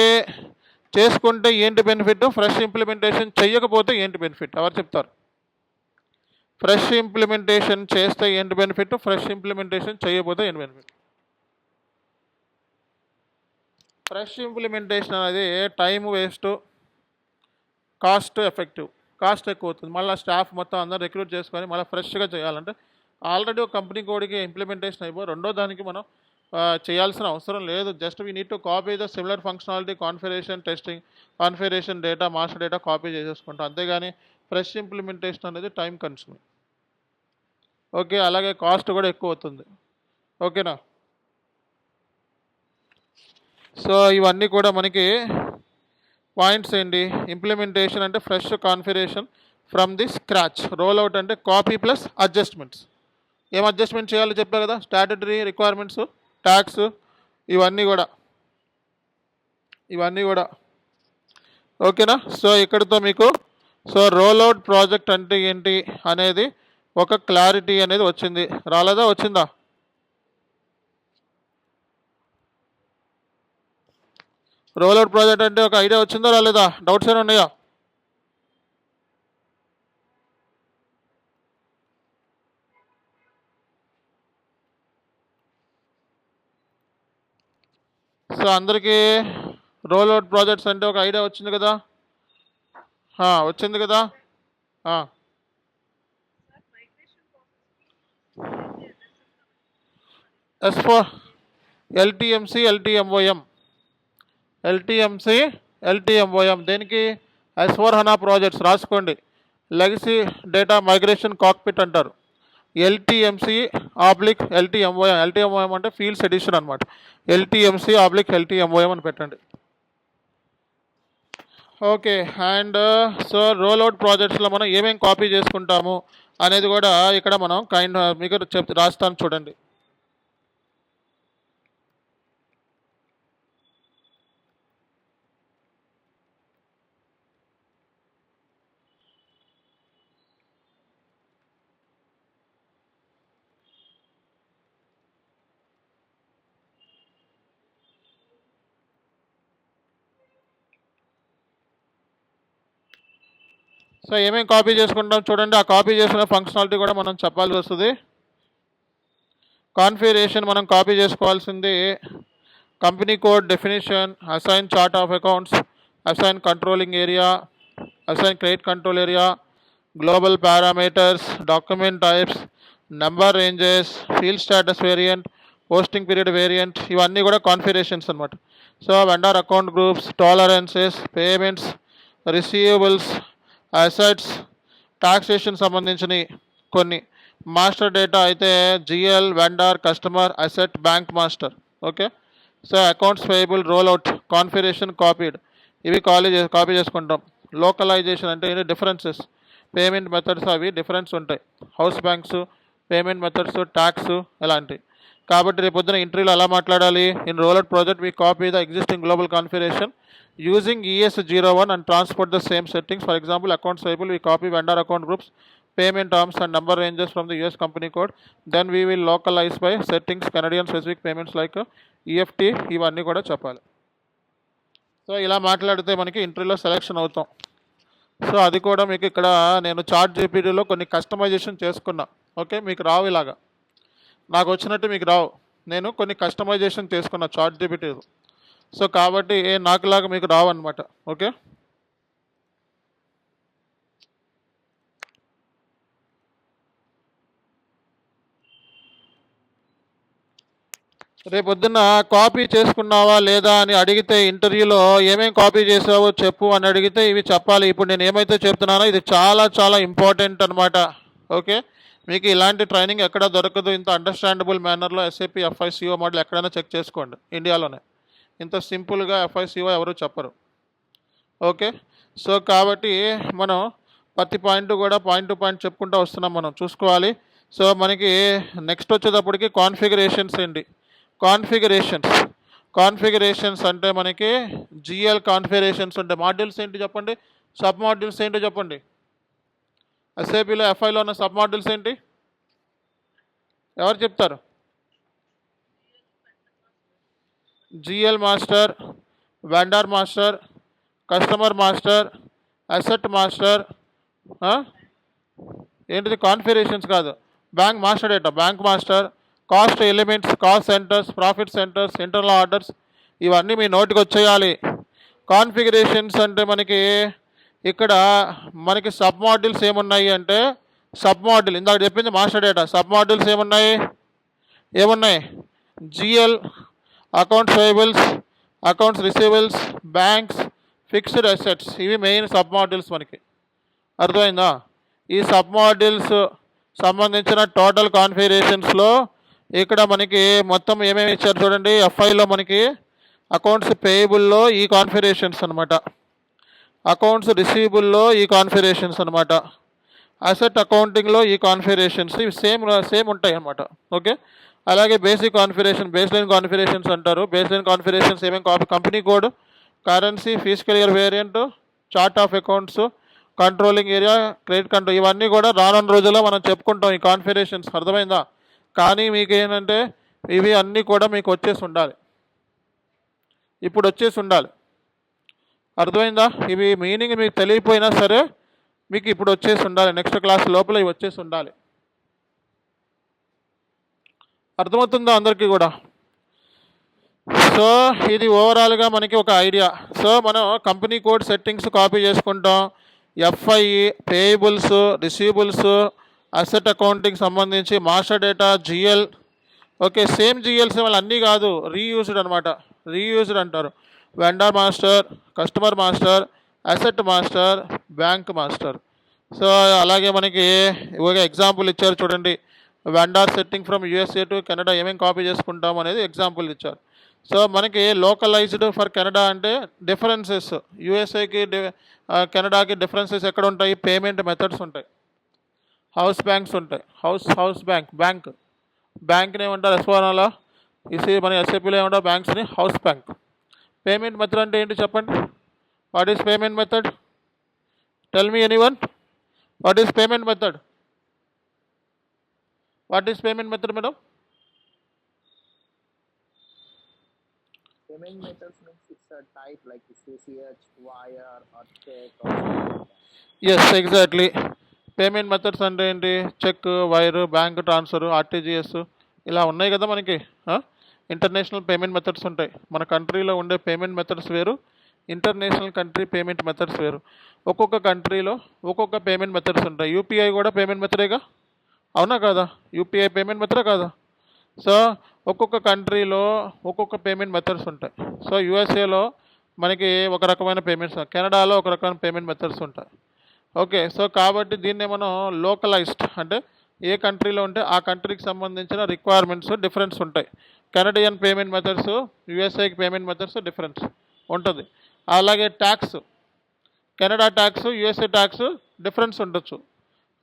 చేసుకుంటే ఏంటి బెనిఫిట్? ఫ్రెష్ ఇంప్లిమెంటేషన్ చెయ్యకపోతే ఏంటి బెనిఫిట్? ఎవరు చెప్తారు? ఫ్రెష్ ఇంప్లిమెంటేషన్ చేస్తే ఏంటి బెనిఫిట్? ఫ్రెష్ ఇంప్లిమెంటేషన్ చేయకపోతే ఏంటి బెనిఫిట్? ఫ్రెష్ ఇంప్లిమెంటేషన్ అనేది time waste, cost effective. Cost ఎక్కువ అవుతుంది, మళ్ళీ స్టాఫ్ మొత్తం అందరూ రిక్రూట్ చేసుకొని మళ్ళీ ఫ్రెష్గా చేయాలంటే ఆల్రెడీ ఒక కంపెనీ కోడ్కి ఇంప్లిమెంటేషన్ అయిపోయి రెండో దానికి మనం చేయాల్సిన అవసరం లేదు. Just we need to copy the similar functionality, configuration data, master data copy చేసేసుకుంటాం. అంతేగాని ఫ్రెష్ ఇంప్లిమెంటేషన్ అనేది టైం కన్స్యూమింగ్, ఓకే. అలాగే కాస్ట్ కూడా ఎక్కువ అవుతుంది, ఓకేనా? సో ఇవన్నీ కూడా మనకి పాయింట్స్ ఏంటి? ఇంప్లిమెంటేషన్ అంటే fresh configuration from the scratch. Role out అంటే కాపీ ప్లస్ అడ్జస్ట్మెంట్స్. ఏం అడ్జస్ట్మెంట్ చేయాలో చెప్పా కదా, స్టాట్యుటరీ రిక్వైర్మెంట్స్, ట్యాక్స్, ఇవన్నీ కూడా ఓకేనా? సో ఇక్కడితో మీకు సో రోల్ అవుట్ ప్రాజెక్ట్ అంటే ఏంటి అనేది ఒక క్లారిటీ అనేది వచ్చింది. రాలేదా? వచ్చిందా? రోల్ అవుట్ ప్రాజెక్ట్ అంటే ఒక ఐడియా వచ్చిందా రాలేదా? డౌట్స్ ఏమైనా ఉన్నాయా? సో అందరికీ రోల్ అవుట్ ప్రాజెక్ట్స్ అంటే ఒక ఐడియా వచ్చింది కదా? వచ్చింది కదా? S4 LTMC LTMOM దేనికి S4 HANA ప్రాజెక్ట్స్ రాసుకోండి. లెగసీ డేటా మైగ్రేషన్ కాక్పిట్ అంటారు. LTMC/LTMOM అంటే ఫీల్డ్స్ ఎడిషన్ అనమాట. LTMC/LTMOM అని పెట్టండి. ఓకే. అండ్ సో రోల్అవుట్ ప్రాజెక్ట్స్లో మనం ఏమేమి కాపీ చేసుకుంటాము అనేది కూడా ఇక్కడ మనం మీకు రాస్తాను చూడండి. సో ఏమేమి కాపీ చేసుకుంటాం చూడండి. ఆ కాపీ చేసిన ఫంక్షనాలిటీ కూడా మనం చెప్పాల్సి వస్తుంది. కాన్ఫిగరేషన్ మనం కాపీ చేసుకోవాల్సింది company code, definition, assign chart of accounts, assign controlling area, assign credit control area, global parameters, document types, number ranges, field status variant, posting period variant, ఇవన్నీ కూడా కాన్ఫిగరేషన్స్ అనమాట. So vendor account groups, tolerances, payments, receivables, assets, taxation సంబంధించిన కొన్ని, master data అయితే GL, vendor, customer, asset, bank master. Okay. So accounts payable, rollout, configuration copied, ఇవి copy చేసుకుంటాం. Localisation అంటే ఏంటి, డిఫరెన్సెస్, పేమెంట్ మెథడ్స్ అవి డిఫరెన్స్ ఉంటాయి. House banks, payment methods, tax ఇలాంటివి. కాబట్టి రేపు పొద్దున ఇంటర్వ్యూలో ఎలా మాట్లాడాలి, in rollout project we copy the existing global configuration using ES01 and transport the same settings. For example, accounts payable, we copy vendor account groups, payment terms and number ranges from the US company code. Then we will localize by settings Canadian specific payments like EFT. ఇవన్నీ కూడా చెప్పాలి. So ఇలా మాట్లాడితే మనకి ఇంటర్వ్యూలో selection అవుతాం. So అది కూడా మీకు ఇక్కడ నేను చాట్ జీపీటీలో కొన్ని కస్టమైజేషన్ చేసుకున్నా. ఓకే, మీకు రావు ఇలాగా, నాకు వచ్చినట్టు మీకు రావు. నేను కొన్ని కస్టమైజేషన్ చేసుకున్నా చాట్ జీపీటీలో. సో కాబట్టి నాకులాగా మీకు రావన్నమాట. ఓకే. రేపొద్దున్న కాపీ చేసుకున్నావా లేదా అని అడిగితే ఇంటర్వ్యూలో ఏమేమి కాపీ చేసావో చెప్పు అని అడిగితే ఇవి చెప్పాలి. ఇప్పుడు నేను ఏమైతే చెప్తున్నానో ఇది చాలా చాలా ఇంపార్టెంట్ అనమాట. ఓకే. మీకు ఇలాంటి ట్రైనింగ్ ఎక్కడ దొరకదు ఇంత అండర్స్టాండబుల్ మేనర్లో. SAP FICO మోడల్ ఎక్కడైనా చెక్ చేసుకోండి, ఇండియాలోనే ఇంత సింపుల్గా FICO ఎవరు చెప్పరు. ఓకే. సో కాబట్టి మనం ప్రతి పాయింట్ కూడా పాయింట్ టు పాయింట్ చెప్పుకుంటూ వస్తున్నాం, మనం చూసుకోవాలి. సో మనకి నెక్స్ట్ వచ్చేటప్పటికి కాన్ఫిగరేషన్స్ ఏంటి, కాన్ఫిగరేషన్స్ అంటే మనకి GL కాన్ఫిగరేషన్స్ ఉంటాయి. మాడ్యూల్స్ ఏంటి చెప్పండి, సబ్ మాడ్యూల్స్ ఏంటో చెప్పండి. SAPలో FIలో ఉన్న సబ్ మాడ్యూల్స్ ఏంటి, ఎవరు చెప్తారు? GL master, vendor master, customer master, asset master, ఏంటిది కాన్ఫిగరేషన్స్ కాదు, bank master data, bank master, cost elements, cost centres, profit centres, internal orders, ఇవన్నీ మీ నోటికి వచ్చేయాలి. కాన్ఫిగరేషన్స్ అంటే మనకి ఇక్కడ మనకి సబ్ మాడ్యూల్స్ ఏమున్నాయి అంటే, సబ్ మాడ్యూల్ ఇందాక చెప్పింది మాస్టర్ డేటా. సబ్ మాడ్యూల్స్ ఏమున్నాయి GL, accounts payables, accounts receivables, banks, fixed assets, ఇవి మెయిన్ సబ్ మాడ్యూల్స్ మనకి. అర్థమైందా? ఈ సబ్ మాడ్యూల్స్ సంబంధించిన టోటల్ కాన్ఫిగరేషన్స్లో ఇక్కడ మనకి మొత్తం ఏమేమి ఇచ్చారు చూడండి. FIలో మనకి అకౌంట్స్ పేయబుల్లో ఈ కాన్ఫిగరేషన్స్ అనమాట, అకౌంట్స్ రిసీవబుల్లో ఈ కాన్ఫిగరేషన్స్ అనమాట, అసెట్ అకౌంటింగ్లో ఈ కాన్ఫిగరేషన్స్, ఇవి సేమ్ ఉంటాయి అనమాట. ఓకే. అలాగే బేసిక్ కాన్ఫిగరేషన్, బేస్లైన్ కాన్ఫిగరేషన్స్ అంటారు. బేస్లైన్ కాన్ఫిగరేషన్స్ ఏమేమి company code, currency, physical year variant, chart of accounts, controlling area, credit control, ఇవన్నీ కూడా రానున్న రోజుల్లో మనం చెప్పుకుంటాం ఈ కాన్ఫిగరేషన్స్. అర్థమైందా? కానీ మీకు ఏంటంటే ఇవి అన్నీ కూడా మీకు వచ్చేసి ఉండాలి, ఇప్పుడు వచ్చేసి ఉండాలి. అర్థమైందా? ఇవి మీనింగ్ మీకు తెలియపోయినా సరే మీకు ఇప్పుడు వచ్చేసి ఉండాలి, నెక్స్ట్ క్లాస్ లోపల ఇవి వచ్చేసి ఉండాలి. అర్థమవుతుందా అందరికీ కూడా? సో ఇది ఓవరాల్గా మనకి ఒక ఐడియా. సో మనం కంపెనీ కోడ్ సెట్టింగ్స్ కాపీ చేసుకుంటాం. FI, payables, receivables, asset accounting సంబంధించి master data, GL, okay, same జిఎల్సీ వాళ్ళు అన్నీ కాదు, రీయూజ్డ్ అనమాట. రీయూజ్డ్ అంటారు. Vendor master, customer master, asset master, bank master. So అలాగే మనకి ఒక ఎగ్జాంపుల్ ఇచ్చారు చూడండి. Vendor setting from USA to Canada ఏమేమి కాపీ చేసుకుంటాం అనేది ఎగ్జాంపుల్ ఇచ్చారు. సో మనకి లోకలైజ్డ్ ఫర్ కెనడా అంటే డిఫరెన్సెస్ యూఎస్ఏకి కెనడాకి డిఫరెన్సెస్ ఎక్కడ ఉంటాయి? పేమెంట్ మెథడ్స్ ఉంటాయి, హౌస్ బ్యాంక్స్ ఉంటాయి. హౌస్ బ్యాంక్ని ఏమంటారు ఎస్వానాలో, మన ఎస్ఏపీలో ఏమంటారు బ్యాంక్స్ని? House bank. పేమెంట్ మెథడ్ అంటే ఏంటి చెప్పండి? What is payment method? Tell me anyone, what is payment method? What is payment method madam? Payment methods means it's a type like CCH, wire or check or something like that. Yes, exactly. Payment methods అంటే ఏంటి? Cheque, wire, bank transfer, RTGS ఇలా ఉన్నాయి కదా మనకి. International payment methods ఉంటాయి. మన కంట్రీలో ఉండే పేమెంట్ మెథడ్స్ వేరు, ఇంటర్నేషనల్ కంట్రీ పేమెంట్ మెథడ్స్ వేరు. ఒక్కొక్క కంట్రీలో ఒక్కొక్క పేమెంట్ మెథడ్స్ ఉంటాయి. యూపీఐ కూడా పేమెంట్ మెథడేగా, అవునా కాదా? యూపీఐ పేమెంట్ మెథడే కాదా? సో ఒక్కొక్క కంట్రీలో ఒక్కొక్క పేమెంట్ మెథడ్స్ ఉంటాయి. సో యూఎస్ఏలో మనకి ఒక రకమైన పేమెంట్స్, కెనడాలో ఒక రకమైన పేమెంట్ మెథడ్స్ ఉంటాయి. ఓకే, సో కాబట్టి దీన్నే మనం లోకలైజ్డ్ అంటే ఏ కంట్రీలో ఉంటే ఆ కంట్రీకి సంబంధించిన రిక్వైర్మెంట్స్ డిఫరెన్స్ ఉంటాయి. కెనడియన్ పేమెంట్ మెథడ్స్, యూఎస్ఏకి పేమెంట్ మెథడ్స్ డిఫరెన్స్ ఉంటుంది. అలాగే tax, Canada tax, USA tax difference ఉండొచ్చు.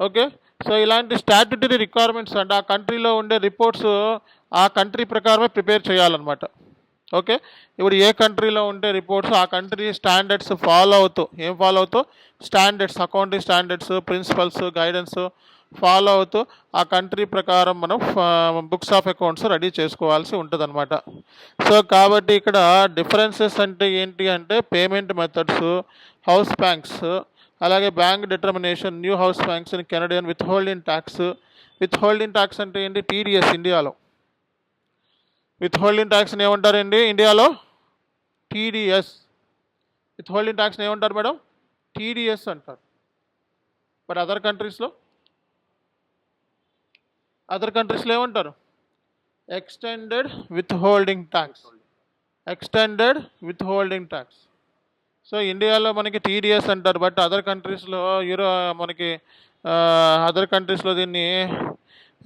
ఓకే, సో ఇలాంటి స్టాట్యుటరీ రిక్వైర్మెంట్స్ అంటే ఆ కంట్రీలో ఉండే రిపోర్ట్స్ ఆ కంట్రీ ప్రకారమే ప్రిపేర్ చేయాలన్నమాట. ఓకే, ఇప్పుడు ఏ కంట్రీలో ఉంటే రిపోర్ట్స్ ఆ కంట్రీ స్టాండర్డ్స్ ఫాలో అవుతూ, ఏం ఫాలో అవుతూ? Standards, accounting standards, principles, guidance follow అవుతూ ఆ కంట్రీ ప్రకారం మనం బుక్స్ ఆఫ్ అకౌంట్స్ రెడీ చేసుకోవాల్సి ఉంటుంది అనమాట. సో కాబట్టి ఇక్కడ డిఫరెన్సెస్ అంటే ఏంటి అంటే పేమెంట్ మెథడ్స్, హౌస్ బ్యాంక్స్, అలాగే bank determination, new house banks in Canadian, with holding tax. With holding tax అంటే ఏంటి? టీడీఎస్ ఇండియాలో. విత్ హోల్డింగ్ ట్యాక్స్ని ఏమంటారండి ఇండియాలో? టీడీఎస్. విత్ హోల్డింగ్ ట్యాక్స్ని ఏమంటారు మేడం? టీడీఎస్ అంటారు. బట్ అదర్ కంట్రీస్లో ఏమంటారు? Extended with holding tax. Extended with holding tax. So ఇండియాలో మనకి టీడీఎస్ అంటారు, బట్ అదర్ కంట్రీస్లో మనకి అదర్ కంట్రీస్లో దీన్ని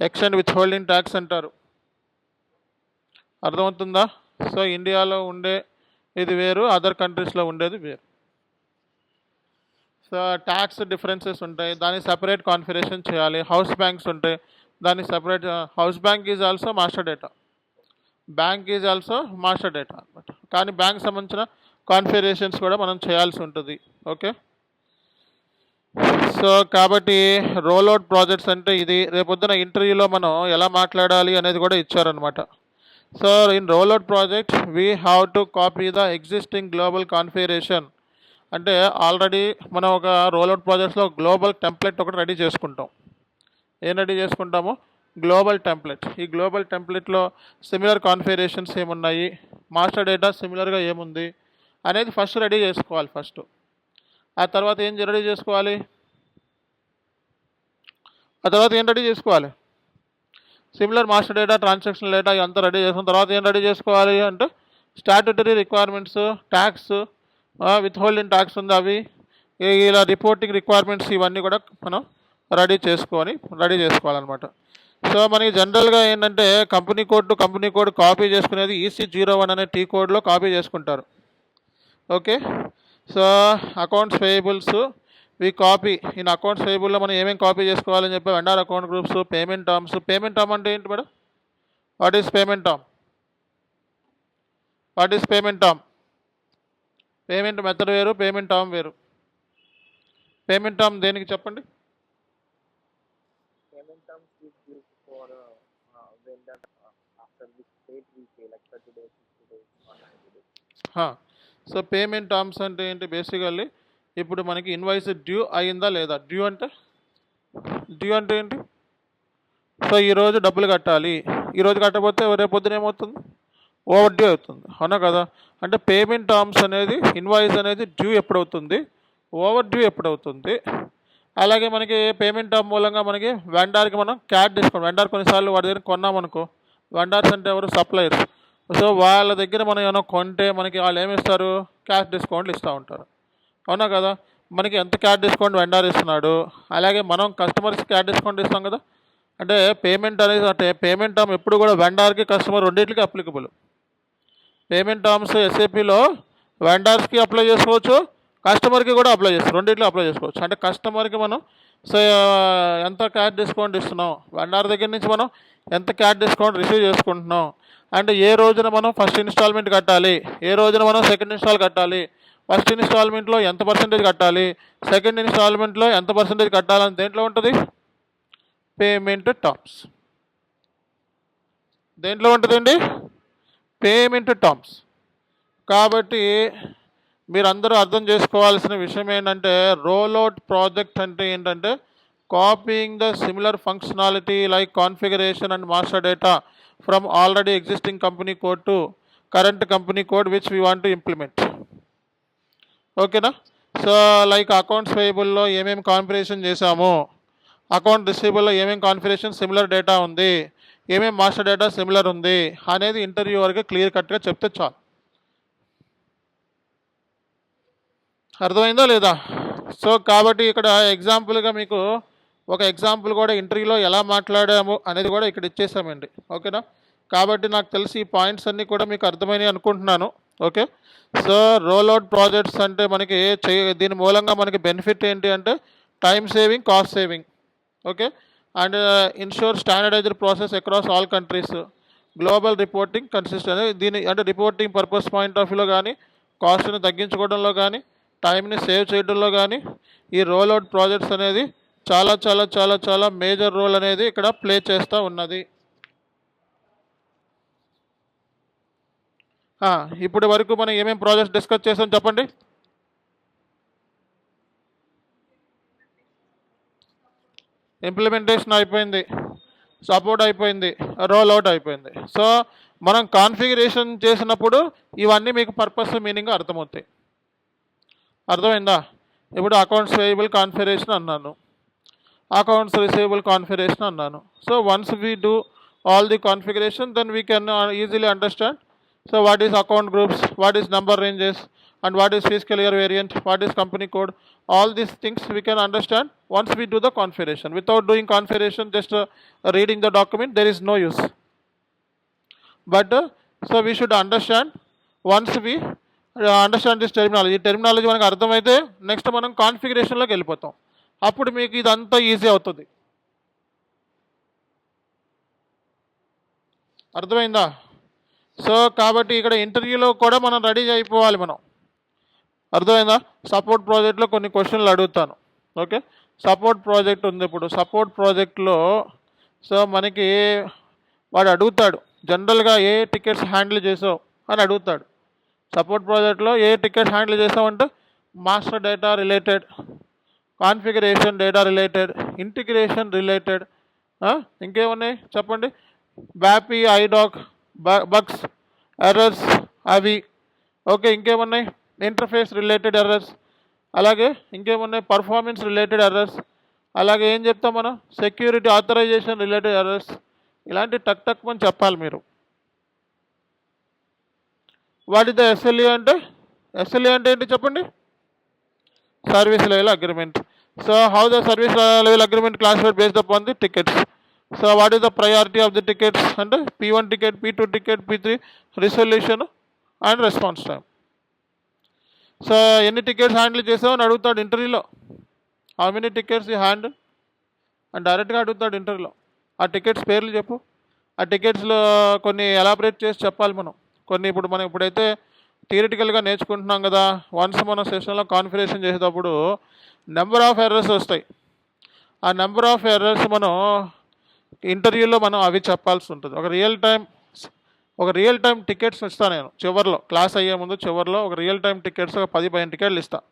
ఎక్స్టెండ్ విత్ హోల్డింగ్ ట్యాక్స్ అంటారు. అర్థమవుతుందా? సో ఇండియాలో ఉండే ఇది వేరు, అదర్ కంట్రీస్లో ఉండేది వేరు. సో ట్యాక్స్ డిఫరెన్సెస్ ఉంటాయి, దాన్ని సపరేట్ కాన్ఫిగరేషన్ చేయాలి. హౌస్ బ్యాంక్స్ ఉంటాయి, దాన్ని separate. House bank is also master data, bank is also master data అనమాట. కానీ బ్యాంక్ సంబంధించిన కాన్ఫిగరేషన్స్ కూడా మనం చేయాల్సి ఉంటుంది. ఓకే, సో కాబట్టి రోల్ అవుట్ ప్రాజెక్ట్స్ అంటే ఇది. రేపొద్దున ఇంటర్వ్యూలో మనం ఎలా మాట్లాడాలి అనేది కూడా ఇచ్చారనమాట. So in roll out project we have to copy the existing global configuration. అంటే ఆల్రెడీ మనం ఒక రోల్ అవుట్ ప్రాజెక్ట్స్లో గ్లోబల్ టెంప్లెట్ ఒకటి రెడీ చేసుకుంటాం. ఏం రెడీ చేసుకుంటాము? Global template. ఈ గ్లోబల్ టెంప్లెట్లో సిమిలర్ కాన్ఫిగరేషన్స్ ఏమున్నాయి, మాస్టర్ డేటా సిమిలర్గా ఏముంది అనేది ఫస్ట్ రెడీ చేసుకోవాలి. ఫస్ట్ ఆ తర్వాత ఏం రెడీ చేసుకోవాలి? Similar master data, transaction data ఇదంతా రెడీ చేసుకున్న తర్వాత ఏం రెడీ చేసుకోవాలి అంటే statutory requirements, tax, with holding tax ఉంది, అవి ఇలా రిపోర్టింగ్ రిక్వైర్మెంట్స్ ఇవన్నీ కూడా మనం రెడీ చేసుకోవాలన్నమాట. సో మనకి జనరల్గా ఏంటంటే company code to company code copy చేసుకునేది EC01 అనే టీ కోడ్లో కాపీ చేసుకుంటారు. Okay, so accounts payables we copy in accounts పేయబుల్లో మనం ఏమేమి కాపీ చేసుకోవాలని చెప్పి vendor account groups, payment terms. Payment term అంటే ఏంటి madam? What is payment term? Payment method వేరు, పేమెంట్ టర్మ్ వేరు. పేమెంట్ టర్మ్ దేనికి చెప్పండి? Payment terms is used for vendor after which date we pay, like 30 days, 60 days, or 90 days. So payment terms అంటే ఏంటి? Basically ఇప్పుడు మనకి invoice due అయిందా లేదా? డ్యూ అంటే ఏంటి? సో ఈరోజు డబ్బులు కట్టాలి, ఈరోజు కట్టకపోతే రేపు పొద్దున ఏమవుతుంది? ఓవర్ డ్యూ అవుతుంది, అవునా కదా? అంటే పేమెంట్ టర్మ్స్ అనేది ఇన్వాయిస్ అనేది డ్యూ ఎప్పుడవుతుంది, ఓవర్ డ్యూ ఎప్పుడవుతుంది. అలాగే మనకి పేమెంట్ టర్మ్ మూలంగా మనకి వెండర్కి మనం క్యాట్ డిస్కౌంట్, వెండర్ కొన్నిసార్లు వాడి దగ్గర కొన్నామనుకో వెండర్స్ అంటే ఎవరు? సప్లయర్స్. సో వాళ్ళ దగ్గర మనం ఏమైనా కొంటే మనకి వాళ్ళు ఏమి ఇస్తారు? క్యాష్ డిస్కౌంట్లు ఇస్తూ ఉంటారు, అవునా కదా? మనకి ఎంత క్యాష్ డిస్కౌంట్ వెండర్ ఇస్తున్నాడు, అలాగే మనం కస్టమర్స్కి క్యాష్ డిస్కౌంట్ ఇస్తాం కదా. అంటే పేమెంట్ అనేది అంటే పేమెంట్ టర్మ్ ఎప్పుడు కూడా వెండర్కి కస్టమర్ రెండింటికి అప్లికబుల్. పేమెంట్ టర్మ్స్ ఎస్ఏపిలో వెండర్స్కి అప్లై చేసుకోవచ్చు, కస్టమర్కి కూడా అప్లై చేసుకోవచ్చు, రెండింటిలో అప్లై చేసుకోవచ్చు. అంటే కస్టమర్కి మనం సో ఎంత క్యాష్ డిస్కౌంట్ ఇస్తున్నాం, వెండర్ దగ్గర నుంచి మనం ఎంత క్యాష్ డిస్కౌంట్ రిసీవ్ చేసుకుంటున్నాం, అంటే ఏ రోజున మనం ఫస్ట్ ఇన్స్టాల్మెంట్ కట్టాలి, ఏ రోజున మనం సెకండ్ ఇన్స్టాల్ కట్టాలి, ఫస్ట్ ఇన్స్టాల్మెంట్లో ఎంత పర్సెంటేజ్ కట్టాలి, సెకండ్ ఇన్స్టాల్మెంట్లో ఎంత పర్సెంటేజ్ కట్టాలని దేంట్లో ఉంటుంది? Payment terms. దేంట్లో ఉంటుందండి? Payment terms. కాబట్టి మీరందరూ అర్థం చేసుకోవాల్సిన విషయం ఏంటంటే రోల్అవుట్ ప్రాజెక్ట్ అంటే ఏంటంటే copying the similar functionality like configuration and master data from already existing company code to current company code which we want to implement. ఓకేనా? సో లైక్ అకౌంట్స్ పేయబుల్లో ఏమేమి కాన్ఫిగరేషన్ చేశాము, అకౌంట్ రిసీవబుల్లో ఏమేమి కాన్ఫిగరేషన్ సిమిలర్ డేటా ఉంది, ఏమేమి master data similar ఉంది అనేది interview వరకు clear కట్గా చెప్తే చాలు. అర్థమైందా లేదా? సో కాబట్టి ఇక్కడ ఎగ్జాంపుల్గా మీకు ఒక ఎగ్జాంపుల్ కూడా ఇంటర్వ్యూలో ఎలా మాట్లాడాము అనేది కూడా ఇక్కడ ఇచ్చేసామండి, ఓకేనా? కాబట్టి నాకు తెలిసి ఈ పాయింట్స్ అన్నీ కూడా మీకు అర్థమైనాయి అనుకుంటున్నాను. ఓకే, సో రోల్అవుట్ ప్రాజెక్ట్స్ అంటే మనకి దీని మూలంగా మనకి బెనిఫిట్ ఏంటి అంటే time saving, cost saving. Okay, and ensure standardised process across all countries, global reporting consistent. దీని అంటే రిపోర్టింగ్ పర్పస్ పాయింట్ ఆఫ్ వ్యూలో కానీ, కాస్ట్ని తగ్గించుకోవడంలో కానీ, టైంని సేవ్ చేయడంలో కానీ ఈ రోల్అవుట్ ప్రాజెక్ట్స్ అనేది చాలా చాలా చాలా చాలా మేజర్ రోల్ అనేది ఇక్కడ ప్లే చేస్తూ ఉన్నది. ఇప్పటి వరకు మనం ఏమేమి ప్రాజెక్ట్స్ డిస్కస్ చేసాం చెప్పండి? ఇంప్లిమెంటేషన్ అయిపోయింది, సపోర్ట్ అయిపోయింది, రోల్ అవుట్ అయిపోయింది. సో మనం కాన్ఫిగరేషన్ చేసినప్పుడు ఇవన్నీ మీకు పర్పస్ మీనింగ్ అర్థమవుతాయి. అర్థమైందా? ఇప్పుడు అకౌంట్స్ పేయబుల్ కాన్ఫిగరేషన్ అన్నాను, అకౌంట్స్ రిసీవబుల్ కాన్ఫిగరేషన్ అన్నాను. So once we do all the configuration then we can easily understand. So what is account groups, what is number ranges, and what is fiscal year variant, what is company code, all these things we can understand once we do the configuration. Without doing configuration, just reading the document, there is no use. But so we should understand, once we understand this terminology, terminology మనకు అర్థమైతే next మనం కాన్ఫిగరేషన్లోకి వెళ్ళిపోతాం, అప్పుడు మీకు ఇదంతా easy అవుతుంది. అర్థమైందా? So కాబట్టి ఇక్కడ ఇంటర్వ్యూలో కూడా మనం రెడీ అయిపోవాలి మనం. అర్థమైందా? సపోర్ట్ ప్రాజెక్ట్లో కొన్ని క్వశ్చన్లు అడుగుతాను. ఓకే, సపోర్ట్ ప్రాజెక్ట్ ఉంది. ఇప్పుడు సపోర్ట్ ప్రాజెక్ట్లో సో మనకి వాడు అడుగుతాడు జనరల్గా ఏ టికెట్స్ హ్యాండిల్ చేసావు అని అడుగుతాడు. సపోర్ట్ ప్రాజెక్ట్లో ఏ టికెట్స్ హ్యాండిల్ చేసావంటే master data related, configuration data related, integration related, ఇంకేమున్నాయి చెప్పండి? బ్యాపీ, ఐడాక్, బగ్స్, ఎర్రర్స్ అవి. ఓకే, ఇంకేమున్నాయి? ఇంటర్ఫేస్ రిలేటెడ్ ఎర్రర్స్, అలాగే ఇంకేమున్నాయి? పర్ఫార్మెన్స్ రిలేటెడ్ ఎర్రర్స్, అలాగే ఏం చెప్తాం మనం? Security authorisation related errors. ఇలాంటి టక్ మనం చెప్పాలి మీరు. వాట్ ఇస్ ద ఎస్ఎల్ఏ అంటే? ఎస్ఎల్ఏ అంటే ఏంటి చెప్పండి? Service level agreement. So how the service level agreement classified based upon the tickets. So what is the priority of the tickets అంటే P1 ticket, P2 ticket, P3 resolution and response time. So ఎన్ని tickets handle చేసావు అని అడుగుతాడు ఇంటర్వ్యూలో. How many tickets you handle అని డైరెక్ట్గా అడుగుతాడు ఇంటర్వ్యూలో. ఆ టికెట్స్ పేర్లు చెప్పు. ఆ టికెట్స్లో కొన్ని ఎలాబరేట్ చేసి చెప్పాలి మనం. కొన్ని ఇప్పుడు మనం ఇప్పుడైతే థియరిటికల్గా నేర్చుకుంటున్నాం కదా, వన్స్ మనం సెషన్లో కాన్ఫిగరేషన్ చేసేటప్పుడు నెంబర్ ఆఫ్ ఎర్రర్స్ వస్తాయి. ఆ నెంబర్ ఆఫ్ ఎర్రర్స్ మనం ఇంటర్వ్యూలో మనం అవి చెప్పాల్సి ఉంటుంది. ఒక రియల్ టైం టికెట్స్ ఇస్తాను నేను చివరిలో, క్లాస్ అయ్యే ముందు చివరిలో ఒక రియల్ టైం టికెట్స్ ఒక 10-15 టికెట్లు ఇస్తాను.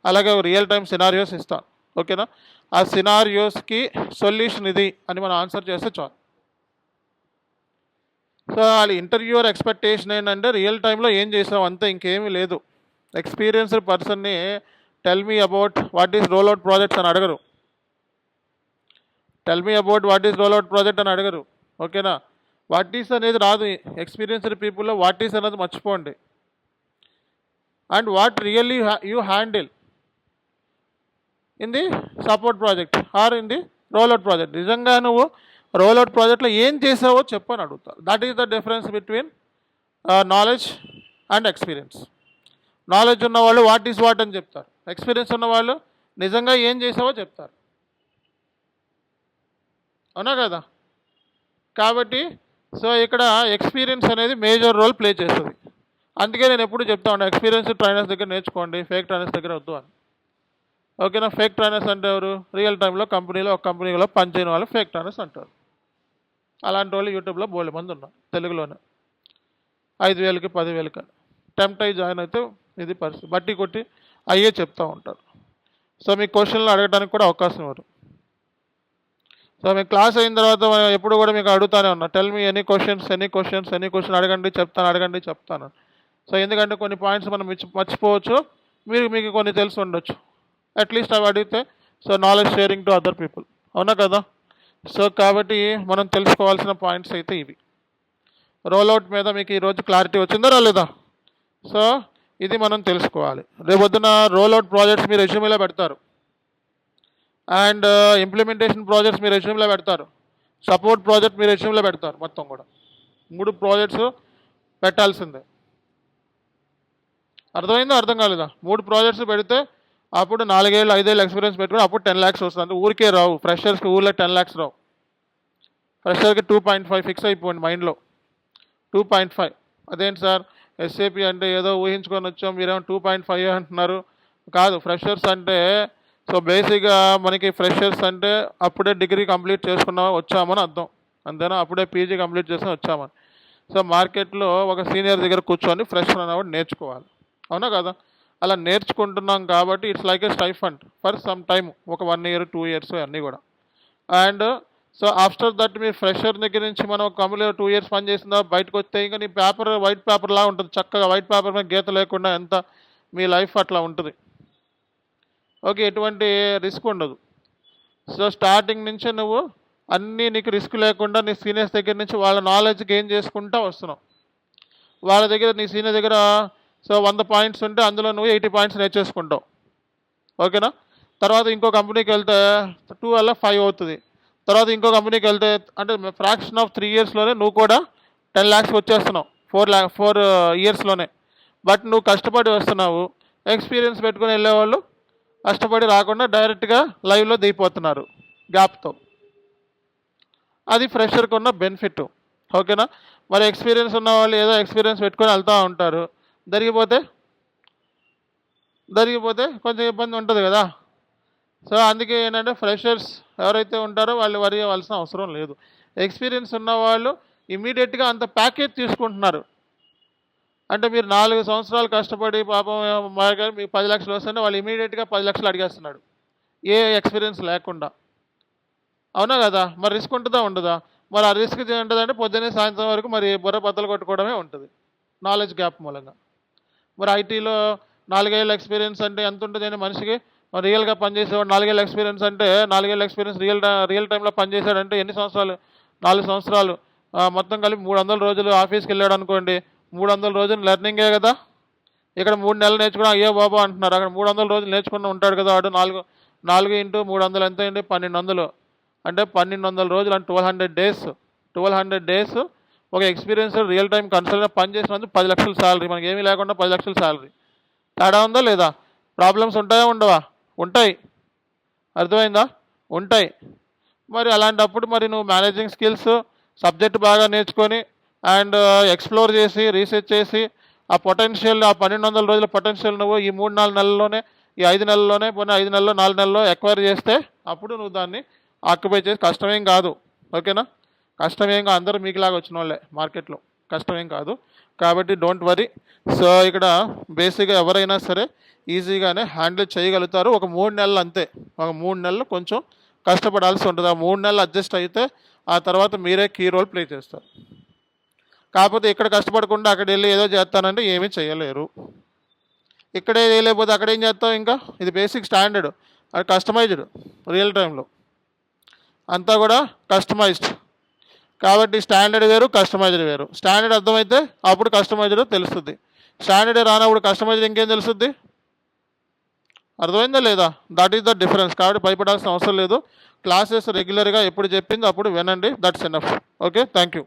అలాగే ఒక రియల్ టైం సినారియోస్ ఇస్తాను. ఓకేనా? ఆ సినారియోస్కి సొల్యూషన్ ఇది అని మనం ఆన్సర్ చేస్తే చాలు. సో వాళ్ళ ఇంటర్వ్యూవర్ ఎక్స్పెక్టేషన్ ఏంటంటే రియల్ టైంలో ఏం చేసావు అంతే, ఇంకేమీ లేదు. ఎక్స్పీరియన్స్డ్ పర్సన్ని tell me about what is roll out projects అని అడగరు. Tell me about what is roll out project అని అడగరు. ఓకేనా? వాట్ ఈస్ అనేది రాదు. ఎక్స్పీరియన్స్డ్ పీపుల్లో వాట్ ఈస్ అనేది మర్చిపోండి. And what really you handle in the support project or in the rollout project. నిజంగా నువ్వు రోల్అవుట్ ప్రాజెక్ట్లో ఏం చేసావో చెప్పని అడుగుతారు. That is the difference between knowledge and experience. Knowledge ఉన్నవాళ్ళు వాట్ ఈస్ వాట్ అని చెప్తారు. ఎక్స్పీరియన్స్ ఉన్నవాళ్ళు నిజంగా ఏం చేసావో చెప్తారు. అవునా కదా? కాబట్టి సో ఇక్కడ ఎక్స్పీరియన్స్ అనేది మేజర్ రోల్ ప్లే చేస్తుంది. అందుకే నేను ఎప్పుడు చెప్తా ఉంటాను, ఎక్స్పీరియన్స్ ట్రైనర్స్ దగ్గర నేర్చుకోండి, ఫేక్ ట్రైనర్స్ దగ్గర వద్దు అని. ఓకేనా? ఫేక్ ట్రైనర్స్ అంటే ఎవరు? రియల్ టైంలో ఒక కంపెనీలో పనిచేయని వాళ్ళు ఫేక్ ట్రైనర్స్ అంటారు. అలాంటి వాళ్ళు యూట్యూబ్లో బోల్డ్ మంది ఉన్నారు, తెలుగులోనే 5,000కి 10,000కి టెంప్ట్ అయ్యి జాయిన్ అయితే ఇది పరిస్థితి. బట్టి కొట్టి అయ్యే చెప్తూ ఉంటారు. సో మీ క్వశ్చన్లు అడగడానికి కూడా అవకాశం ఇవ్వరు. సో మీ క్లాస్ అయిన తర్వాత ఎప్పుడు కూడా మీకు అడుగుతానే ఉన్నా, టెల్ మీ ఎనీ క్వశ్చన్ అడగండి చెప్తాను. సో ఎందుకంటే కొన్ని పాయింట్స్ మనం మర్చిపోవచ్చు, మీకు కొన్ని తెలిసి ఉండొచ్చు. అట్లీస్ట్ అవి అడిగితే so knowledge sharing to other people. అవునా కదా? సో కాబట్టి మనం తెలుసుకోవాల్సిన పాయింట్స్ అయితే ఇవి. రోల్అవుట్ మీద మీకు ఈరోజు క్లారిటీ వచ్చిందా రాలేదా? సో ఇది మనం తెలుసుకోవాలి. రేపొద్దున రోల్అవుట్ ప్రాజెక్ట్స్ మీరు రెజ్యూమేలో పెడతారు, అండ్ ఇంప్లిమెంటేషన్ ప్రాజెక్ట్స్ మీరు రెజ్యూమ్లో పెడతారు, సపోర్ట్ ప్రాజెక్ట్ మీరు రెజ్యూమ్లో పెడతారు. మొత్తం కూడా 3 ప్రాజెక్ట్స్ పెట్టాల్సిందే. అర్థమైందా? అర్థం కాలేదా? 3 ప్రాజెక్ట్స్ పెడితే అప్పుడు 4-5 ఎక్స్పీరియన్స్ పెట్టుకుని అప్పుడు 10 lakhs వస్తుంది. అంటే ఊరికే రావు ఫ్రెషర్స్కి, ఊళ్ళో 10 lakhs రావు. ఫ్రెషర్కి 2.5 ఫిక్స్ అయిపోయింది మైండ్లో. 2.5 అదేంటి సార్ ఎస్ఏపి అంటే ఏదో ఊహించుకొని వచ్చాం, మీరేమో 2.5 అంటున్నారు. కాదు, ఫ్రెషర్స్ అంటే సో బేసిక్గా మనకి ఫ్రెషర్స్ అంటే అప్పుడే డిగ్రీ కంప్లీట్ వచ్చామని అర్థం. అంతేనా? అప్పుడే పీజీ కంప్లీట్ చేసుకుని వచ్చామని. సో మార్కెట్లో ఒక సీనియర్ దగ్గర కూర్చొని ఫ్రెషర్ అనేవాడు నేర్చుకోవాలి. అవునా కదా? అలా నేర్చుకుంటున్నాం కాబట్టి it's like A stipend for some time, ఒక 1 year 2 years అన్నీ కూడా. And so after that me fresher దగ్గర నుంచి మనం ఒక కంపెనీలో 2 years పని చేసిందా బయటకు వస్తే ఇంకా నీ పేపర్ వైట్ పేపర్ లా ఉంటుంది. చక్కగా వైట్ పేపర్ మీద గీత లేకుండా ఎంత మీ లైఫ్ అట్లా ఉంటుంది. ఓకే, ఎటువంటి రిస్క్ ఉండదు. సో స్టార్టింగ్ నుంచే నువ్వు అన్నీ నీకు రిస్క్ లేకుండా నీ సీనియర్స్ దగ్గర నుంచి వాళ్ళ నాలెడ్జ్ గెయిన్ చేసుకుంటూ వస్తున్నావు. వాళ్ళ దగ్గర నీ సీనియర్ దగ్గర సో 100 points ఉంటే అందులో నువ్వు 80 points నేర్చేసుకుంటావు. ఓకేనా? తర్వాత ఇంకో కంపెనీకి వెళ్తే 2 వల్ల 5 అవుతుంది. తర్వాత ఇంకో కంపెనీకి వెళ్తే అంటే ఫ్రాక్షన్ ఆఫ్ 3 yearsలోనే నువ్వు కూడా 10 lakhs వచ్చేస్తున్నావు. 4 yearsలోనే. బట్ నువ్వు కష్టపడి వస్తున్నావు. ఎక్స్పీరియన్స్ పెట్టుకుని వెళ్ళేవాళ్ళు కష్టపడి రాకుండా డైరెక్ట్గా లైవ్లో దిగిపోతున్నారు గ్యాప్తో. అది ఫ్రెషర్కి ఉన్న బెనిఫిట్. ఓకేనా? మరి ఎక్స్పీరియన్స్ ఉన్న వాళ్ళు ఏదో ఎక్స్పీరియన్స్ పెట్టుకొని వెళ్తూ ఉంటారు. జరిగిపోతే కొంచెం ఇబ్బంది ఉంటుంది కదా. సో అందుకే ఏంటంటే ఫ్రెషర్స్ ఎవరైతే ఉంటారో వాళ్ళు వరి అవ్వాల్సిన అవసరం లేదు. ఎక్స్పీరియన్స్ ఉన్న వాళ్ళు ఇమీడియట్గా అంత ప్యాకేజ్ తీసుకుంటున్నారు. అంటే మీరు 4 సంవత్సరాలు కష్టపడి పాపం మీకు 10 lakhs వస్తుంటే వాళ్ళు ఇమీడియట్గా 10 lakhs అడిగేస్తున్నాడు, ఏ ఎక్స్పీరియన్స్ లేకుండా. అవునా కదా? మరి రిస్క్ ఉంటుందా ఉండదా? మరి ఆ రిస్క్ ఉంటుందంటే పొద్దున్నే సాయంత్రం వరకు మరి బుర్ర బద్దలు కొట్టుకోవడమే ఉంటుంది నాలెడ్జ్ గ్యాప్ మూలంగా. మరి ఐటీలో 4 ఏళ్ళ ఎక్స్పీరియన్స్ అంటే ఎంత ఉంటుంది మనిషికి? రియల్గా పనిచేసేవాడు 4 ఏళ్ళ ఎక్స్పీరియన్స్ అంటే 4 ఏళ్ళ ఎక్స్పీరియన్స్ రియల్ టైంలో పనిచేశాడంటే ఎన్ని సంవత్సరాలు? 4 సంవత్సరాలు. మొత్తం కలిపి 300 రోజులు ఆఫీస్కి వెళ్ళాడు అనుకోండి, 300 రోజులు లెర్నింగే కదా. ఇక్కడ 3 నెలలు నేర్చుకున్నా అయ్యో బాబా అంటున్నారు. అక్కడ 300 రోజులు నేర్చుకుని ఉంటాడు కదా వాడు. 4 into 300 ఎంత అండి? 1200. అంటే 1200 రోజులు అంటే 1200 days ఒక ఎక్స్పీరియన్స్ రియల్ టైం కన్సల్టెంట్ పని చేసినందుకు 10 lakhs శాలరీ. మనకి ఏమీ లేకుండా 10 lakhs శాలరీ. తేడా ఉందా లేదా? ప్రాబ్లమ్స్ ఉంటాయా ఉండవా? ఉంటాయి. అర్థమైందా? ఉంటాయి. మరి అలాంటప్పుడు మరి నువ్వు మేనేజింగ్ స్కిల్స్ సబ్జెక్ట్ బాగా నేర్చుకొని అండ్ ఎక్స్ప్లోర్ చేసి రీసెర్చ్ చేసి ఆ పొటెన్షియల్, ఆ 1200 రోజుల పొటెన్షియల్ నువ్వు ఈ 3-4 నెలల్లోనే, ఈ 5 నెలల్లోనే, పోనీ 5 నెలల్లో 4 నెలల్లో ఎక్వైర్ చేస్తే అప్పుడు నువ్వు దాన్ని ఆక్యుపై చేసి కష్టమేం కాదు. ఓకేనా? కష్టమేం కాదు, అందరూ మీకులాగా వచ్చిన వాళ్ళే మార్కెట్లో, కష్టమేం కాదు. కాబట్టి డోంట్ వరీ. సో ఇక్కడ బేసిక్గా ఎవరైనా సరే ఈజీగానే హ్యాండిల్ చేయగలుగుతారు. ఒక 3 నెలలు అంతే. ఒక 3 నెలలు కొంచెం కష్టపడాల్సి ఉంటుంది. ఆ 3 నెలలు అడ్జస్ట్ అయితే ఆ తర్వాత మీరే కీ రోల్ ప్లే చేస్తారు. కాకపోతే ఇక్కడ కష్టపడకుండా అక్కడ వెళ్ళి ఏదో చేస్తానంటే ఏమీ చేయలేరు. ఇక్కడే చేయలేకపోతే అక్కడ ఏం చేస్తావు? ఇంకా ఇది బేసిక్ స్టాండర్డ్, అది కస్టమైజ్డ్. రియల్ టైంలో అంతా కూడా కస్టమైజ్డ్. కాబట్టి స్టాండర్డ్ వేరు, కస్టమైజ్డ్ వేరు. స్టాండర్డ్ అర్థమైతే అప్పుడు కస్టమైజ్డ్ తెలుస్తుంది. స్టాండర్డ్ రానప్పుడు కస్టమైజ్డ్ ఇంకేం తెలుస్తుంది? అర్థమైందా లేదా? That is the difference. కాబట్టి భయపడాల్సిన అవసరం లేదు. క్లాసెస్ రెగ్యులర్గా ఎప్పుడు చెప్పింది అప్పుడు వినండి. That's enough. Okay, thank you.